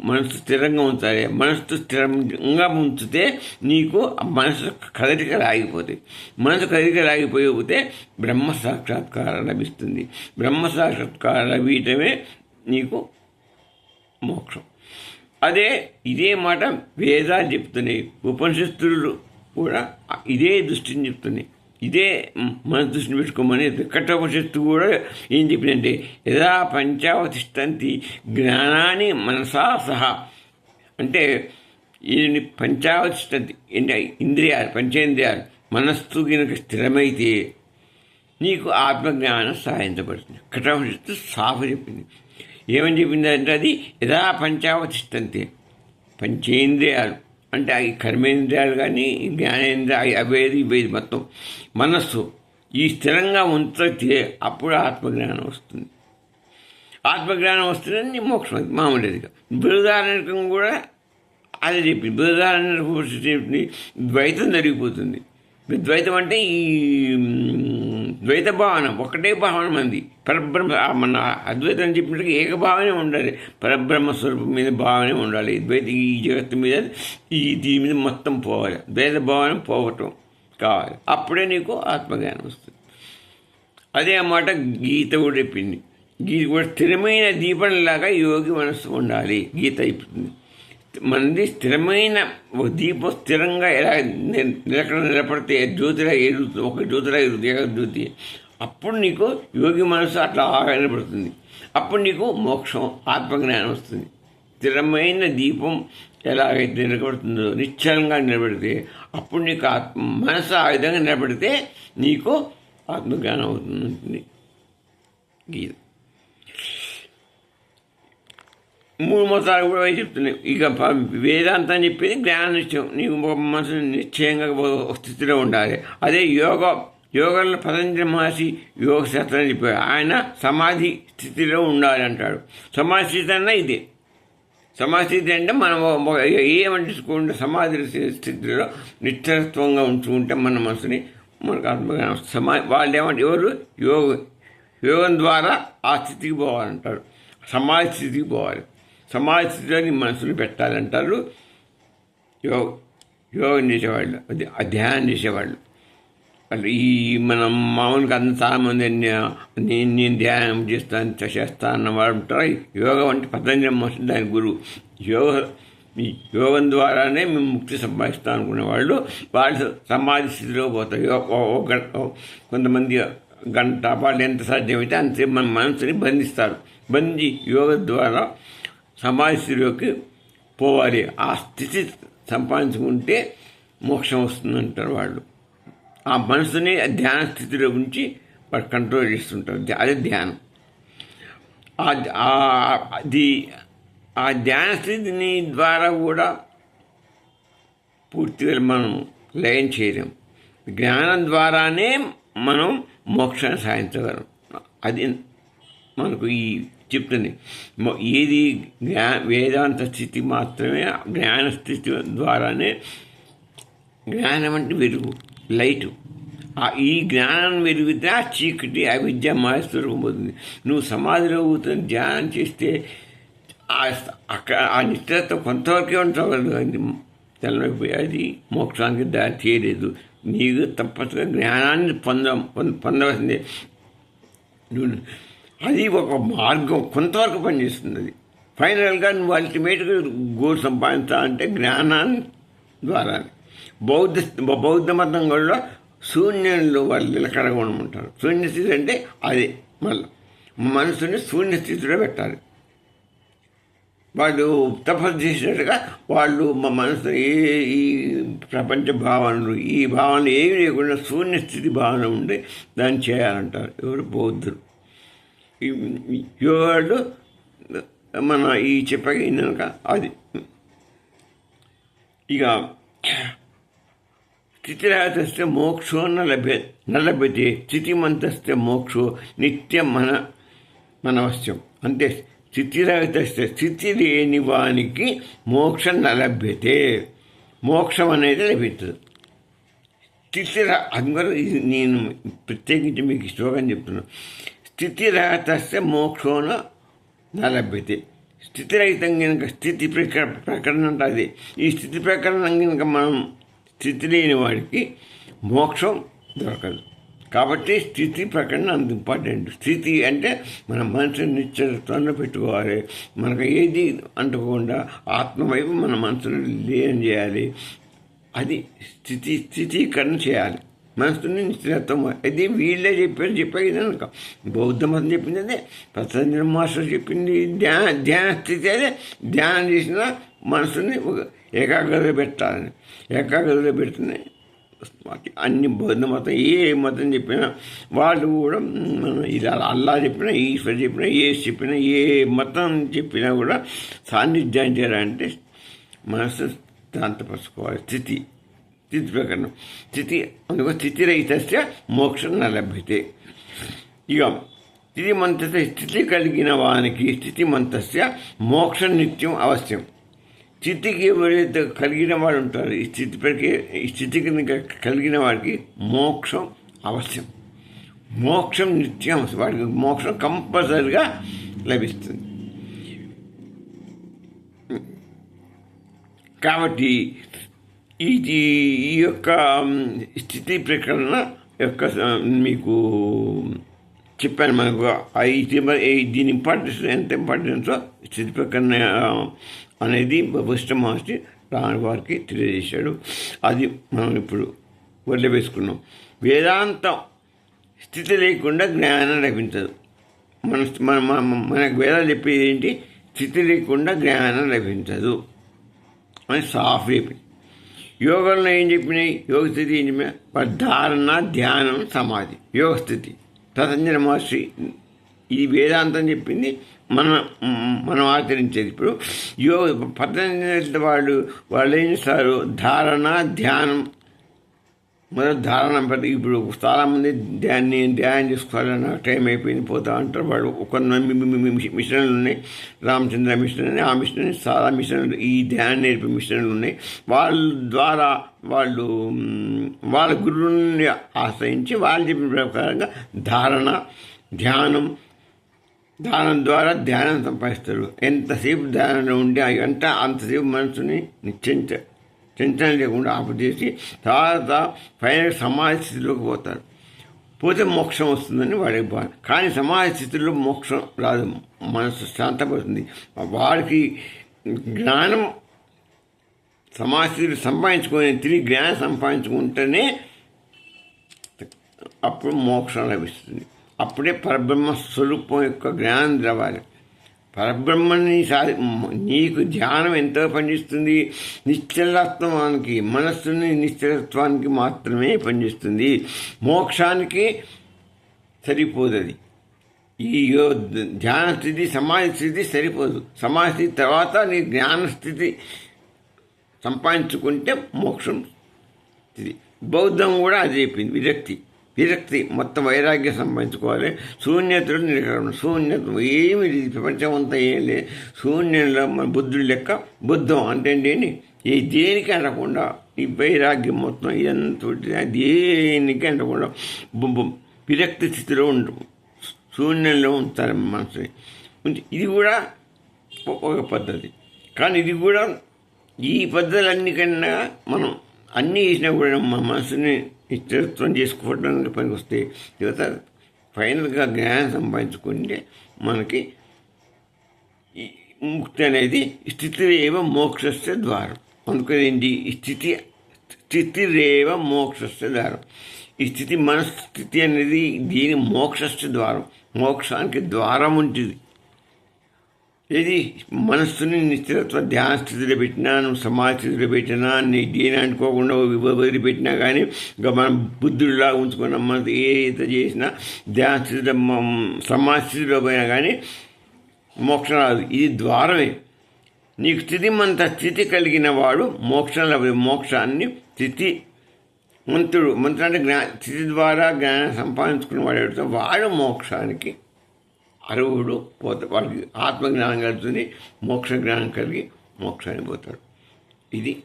మనసు స్థిరంగా ఉంచాలి. మనసు స్థిరంగా ఉంచితే నీకు మనసు కదలికలు ఆగిపోతాయి. మనసు కదలికలు ఆగిపోతే బ్రహ్మ సాక్షాత్కారం లభిస్తుంది. బ్రహ్మ సాక్షాత్కారం లభించడమే నీకు మోక్షం. ఇదే మాట వేదాలు చెప్తున్నాయి, ఉపనిషత్తులు కూడా ఇదే దృష్టిని చెప్తున్నాయి. ఇదే మన దృష్టిని పెట్టుకోమని కఠోపనిషత్తు కూడా ఏం చెప్పిందంటే, యదా పంచావతిష్టంతి జ్ఞానాన్ని మనసా సహా. అంటే ఇది పంచావతిష్టంతి అంటే ఇంద్రియాలు, పంచేంద్రియాలు మనస్సు కనుక స్థిరమైతే నీకు ఆత్మజ్ఞానం సాధించబడుతుంది. కఠోపనిషత్తు సాఫ్ చెప్పింది. ఏమని చెప్పింది అంటే, అది యథా పంచావతిష్టంతే. పంచేంద్రియాలు అంటే అవి కర్మేంద్రియాలు కానీ జ్ఞానేంద్రియాలు అవేది ఇవేది మొత్తం మనస్సు ఈ స్థిరంగా ఉంచితే అప్పుడు ఆత్మజ్ఞానం వస్తుంది. ఆత్మజ్ఞానం వస్తుందని మోక్షం అది మామూలుగా. బృహదారణ్యకం కూడా అదే చెప్పింది. బృహదారణ్య ద్వైతం జరిగిపోతుంది. ద్వైతం అంటే ఈ ద్వైత భావన, ఒకటే భావన మంది పరబ్రహ్మ. మన అద్వైతం చెప్పినట్టుగా ఏకభావనే ఉండాలి, పరబ్రహ్మ స్వరూపం మీద భావనే ఉండాలి. ద్వైత ఈ జగత్తు మీద దీని మీద మొత్తం పోవాలి, ద్వైత భావన పోవటం కావాలి. అప్పుడే నీకు ఆత్మజ్ఞానం వస్తుంది. అదే అన్నమాట గీత కూడా చెప్పింది. గీత కూడా స్థిరమైన దీపంలాగా యోగి మనస్సు ఉండాలి. గీత అయిపోతుంది. మనది స్థిరమైన ఒక దీపం స్థిరంగా ఎలా నిలబడితే జ్యోతిలా ఎదుగుతుంది, ఒక జ్యోతిలా ఎదుగుతుంది, ఏకజ్యోతి. అప్పుడు నీకు యోగి మనసు అట్లా నిలబడుతుంది. అప్పుడు నీకు మోక్షం, ఆత్మజ్ఞానం వస్తుంది. స్థిరమైన దీపం ఎలాగైతే నిలబడుతుందో, నిశ్చలంగా నిలబడితే అప్పుడు నీకు మనసు ఆ విధంగా నిలబడితే నీకు ఆత్మజ్ఞానం అవుతుంది. గీత 3 మతాలు కూడా చెప్తున్నాయి. ఇక వేదాంతం చెప్పేది జ్ఞాన నిశ్చయం. నీకు మనసు నిశ్చయంగా స్థితిలో ఉండాలి. అదే యోగంలో పతంజలి మహర్షి యోగ శాస్త్రం చెప్పాడు. ఆయన సమాధి స్థితిలో ఉండాలి అంటాడు. సమాధి స్థితి అన్నా ఇదే. సమాధి స్థితి అంటే మనం ఏమంటే సమాధి స్థితిలో నిశ్చలత్వంగా ఉంచుకుంటే మన మనసుని మనకు ఆత్మజ్ఞానం. వాళ్ళు ఏమంటే యోగం ద్వారా ఆ స్థితికి పోవాలంటారు. సమాధి స్థితికి పోవాలి. సమాధి స్థితిలో నీ మనసుని పెట్టాలంటారు యోగం చేసేవాళ్ళు, ధ్యానం చేసేవాళ్ళు. వాళ్ళు ఈ మనం మామూలుగా చాలామంది నేను ధ్యానం చేస్తా అన్నవాడు ఉంటారు. యోగం అంటే పతంజలి మహర్షి దాని గురువు. యోగం ద్వారానే మేము ముక్తి సంపాదిస్తాం అనుకునే వాళ్ళు సమాధి స్థితిలో పోతారు. కొంతమంది గంట వాళ్ళు ఎంత సాధ్యమైతే అంతే మన మనసుని బంధిస్తారు. బంధి యోగ ద్వారా సమాధి స్థితిలోకి పోవాలి. ఆ స్థితి సంపాదించుకుంటే మోక్షం వస్తుందంటారు వాళ్ళు. ఆ మనసుని ధ్యాన స్థితిలో ఉంచి వాడు కంట్రోల్ చేస్తుంటారు. అదే ధ్యానం. అది ఆ ధ్యాన స్థితిని ద్వారా కూడా పూర్తిగా మనం లయం చేయలేం. జ్ఞానం ద్వారానే మనం మోక్షాన్ని సాధించగలం. అది మనకు ఈ చెప్తుంది. ఏది వేదాంత స్థితి మాత్రమే. జ్ఞాన స్థితి ద్వారానే, జ్ఞానం అంటే వెలుగు, లైటు. ఈ జ్ఞానం వెలిగితే ఆ చీకటి అవిద్య మాయస్వరూపం పోతుంది. నువ్వు సమాధిలో కూర్చొని ధ్యానం చేస్తే అక్కడ ఆ నిశ్చలతో కొంతవరకే ఉండగలదు. తెల్లైపోయి అది మోక్షానికి దారి చేయలేదు. నీకు తప్పనిసరిగా జ్ఞానాన్ని పొందవలసిందే. అది ఒక మార్గం, కొంతవరకు పనిచేస్తుంది. అది ఫైనల్గా నువ్వు అల్టిమేట్గా గోల్ సంపాదించాలంటే జ్ఞానాన్ని ద్వారా. బౌద్ధ మతం కూడా శూన్యంలో వాళ్ళు నిలకడగా ఉండమంటారు. శూన్యస్థితి అంటే అదే. మళ్ళీ మనసుని శూన్యస్థితిలో పెట్టాలి. వాళ్ళు తపస్సు చేసినట్టుగా వాళ్ళు మా మనసు ఈ ప్రపంచ భావనలు, ఈ భావనలు ఏమి లేకుండా శూన్యస్థితి భావన ఉండి దాన్ని చేయాలంటారు ఎవరు? బౌద్ధులు. యోగాలు మన ఈ చెప్పగలిగినాక అది ఇక స్థితిరాగతస్తే మోక్షో నలభ్యతే స్థితిమంతస్తే మోక్షో నిత్యం మనవశ్యం. అంతే. స్థితిరాగతస్తే స్థితి లేని వానికి మోక్షం నలభ్యతే, మోక్షం అనేది లభిస్తుంది. అందరూ నేను ప్రత్యేకించి మీకు శ్లోకం చెప్తున్నాను. స్థితిరహితస్య మోక్షోన నలభ్యతే. స్థితిరహితం కనుక స్థితి ప్రకరణ ఉంటుంది. ఈ స్థితి ప్రకరణం కనుక మనం స్థితి లేని వాడికి మోక్షం దొరకదు. కాబట్టి స్థితి ప్రకరణ అంత ఇంపార్టెంట్. స్థితి అంటే మన మనసుని నిశ్చలత్వంలో పెట్టుకోవాలి. మనకు ఏది అంటుకోకుండా ఆత్మవైపు మన మనసును లీనం చేయాలి. అది స్థితీకరణ చేయాలి. మనసుని నిశ్చలత్వం. అది వీళ్ళే చెప్పేది అనుక. బౌద్ధ మతం చెప్పింది అదే, పతంజలి మాస్టర్ చెప్పింది ధ్యాన స్థితి అదే. ధ్యానం చేసిన మనసుని ఏకాగ్రతలో పెట్టాలని. ఏకాగ్రతలో పెడుతున్నాయి అన్ని బౌద్ధ మతం. ఏ మతం చెప్పినా వాళ్ళు కూడా ఇలా అల్లా చెప్పినా, ఈశ్వర్ చెప్పినా, చెప్పినా, ఏ మతం చెప్పినా కూడా సాన్నిధ్యం చేయాలంటే మనసు శాంతపరచుకోవాలి. స్థితి ప్రకరణం. అందుకో స్థితిరహితస్య మోక్షం నలభ్యతే. ఇక స్థితి కలిగిన వానికి స్థితిమంతస్య మోక్షం నిత్యం అవశ్యం. స్థితికి ఎవరైతే కలిగిన వాడు ఉంటారు, ఈ స్థితికి కలిగిన వాడికి మోక్షం అవశ్యం. మోక్షం నిత్యం, వాడికి మోక్షం కంపల్సరిగా లభిస్తుంది. కాబట్టి ఈ యొక్క స్థితి ప్రకరణ యొక్క మీకు చెప్పాను. మనకు దీని ఇంపార్టెన్స్ ఎంత ఇంపార్టెన్సో స్థితి ప్రకరణ అనేది వశిష్ఠ మహర్షి రాని వారికి తెలియజేశాడు. అది మనం ఇప్పుడు వదిలివేసుకున్నాం. వేదాంతం స్థితి లేకుండా జ్ఞానం లభించదు. మనకు వేదాలు చెప్పేది ఏంటి? స్థితి లేకుండా జ్ఞానం లభించదు అని సాఫ్ చెప్పింది. యోగంలో ఏం చెప్పినాయి? యోగ స్థితి ఏం చెప్పినా? ధారణ, ధ్యానం, సమాధి, యోగ స్థితి. పతంజలి మహర్షి ఈ వేదాంతం చెప్పింది మనం ఆచరించేది. ఇప్పుడు పతంజలి వాళ్ళు ఏం చేస్తారు? ధారణ, ధ్యానం, మొదటి ధారణ. ఇప్పుడు చాలామంది ధ్యానం చేసుకోవాలన్న టైం అయిపోయింది పోతా అంటారు. వాళ్ళు మిషన్లు ఉన్నాయి. రామచంద్ర మిషన్ అని, ఆ మిషన్ చాలా మిషన్లు, ఈ ధ్యానం నేర్పే మిషన్లు ఉన్నాయి. వాళ్ళ ద్వారా వాళ్ళ గురువుని ఆశ్రయించి వాళ్ళు చెప్పిన ప్రకారంగా ధ్యానం ద్వారా ధ్యానం సంపాదిస్తారు. ఎంతసేపు ధ్యానంలో ఉండి అంతసేపు మనసుని చంచలం లేకుండా ఆపచేసి తర్వాత ఫైనల్ సమాధి స్థితిలోకి పోతారు. పోతే మోక్షం వస్తుందని వాడికి భావన. కానీ సమాధి స్థితిలో మోక్షం రాదు, మనసు శాంతపడుతుంది. వాడికి జ్ఞానం సమాధి స్థితిలో తిరిగి జ్ఞానం సంపాదించుకుంటేనే అప్పుడు మోక్షం లభిస్తుంది. అప్పుడే పరబ్రహ్మ స్వరూపం యొక్క జ్ఞానం రావాలి. పరబ్రహ్మని నీకు ధ్యానం ఎంతో పనిచేస్తుంది? నిశ్చలత్వానికి, మనస్సుని నిశ్చలత్వానికి మాత్రమే పనిచేస్తుంది. మోక్షానికి సరిపోదు. అది ఈ ధ్యాన స్థితి సమాధి స్థితి సరిపోదు. సమాధి స్థితి తర్వాత నీ జ్ఞాన స్థితి సంపాదించుకుంటే మోక్షం స్థితి. బౌద్ధం కూడా అది చెప్పింది. విరక్తి మొత్తం వైరాగ్యం సంపాదించుకోవాలి. శూన్యతలో నిలకడ. శూన్యత ఏమి లేదు, ప్రపంచం అంతా ఏం లేదు. శూన్యంలో మన బుద్ధుడి లెక్క. బుద్ధం అంటే ఏంటి? ఏ దేనికి అనకుండా ఈ వైరాగ్యం మొత్తం ఇదంతా దేనికి అనకుండా విరక్తి స్థితిలో ఉంటుంది. శూన్యంలో ఉంటారు మనసుని. ఇది కూడా ఒక పద్ధతి. కానీ ఇది కూడా ఈ పద్ధతులన్నికన్నా మనం అన్నీ చేసినా కూడా మన మనసుని స్థిరత్వం చేసుకోవడానికి పనికి వస్తే యువత ఫైనల్గా జ్ఞానం సంపాదించుకుంటే మనకి ముక్తి అనేది స్థితిరేవ మోక్షస్య ద్వారం. అందుకనేంటి స్థితిరేవ మోక్షస్య ద్వారం. ఈ స్థితి మనస్థితి అనేది దీని మోక్షస్య ద్వారం. మోక్షానికి ద్వారం ఉంటుంది. ఏది మనస్సుని నిశ్చితత్వ ధ్యాన స్థితిలో పెట్టినా, నువ్వు సమాధి స్థితిలో పెట్టినా, నీ దేని అనుకోకుండా వదిలిపెట్టినా కానీ ఇంకా మనం బుద్ధుడిలా ఉంచుకున్న మనసు ఏదైతే చేసినా ధ్యాన స్థితిలో సమాధి స్థితిలో పోయినా కానీ మోక్షం రాదు. ఇది ద్వారమే. నీకు స్థితి కలిగిన వాడు మోక్షాన్ని మంత్రుడు అంటే స్థితి ద్వారా జ్ఞానం సంపాదించుకున్న వాడు మోక్షానికి అర్హుడు. వాడికి ఆత్మజ్ఞానం కలుగుతుంది, మోక్ష జ్ఞానం కలిగి మోక్షానికి పోతాడు. ఇది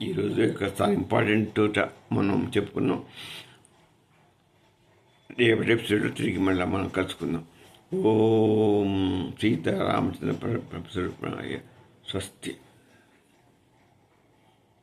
ఈరోజు యొక్క ఇంపార్టెంట్ మనం చెప్పుకున్నాం. రేపటి ఎపిసోడ్లో తిరిగి మళ్ళీ మనం కలుసుకుందాం. ఓం సీతారామచంద్ర స్వస్తి.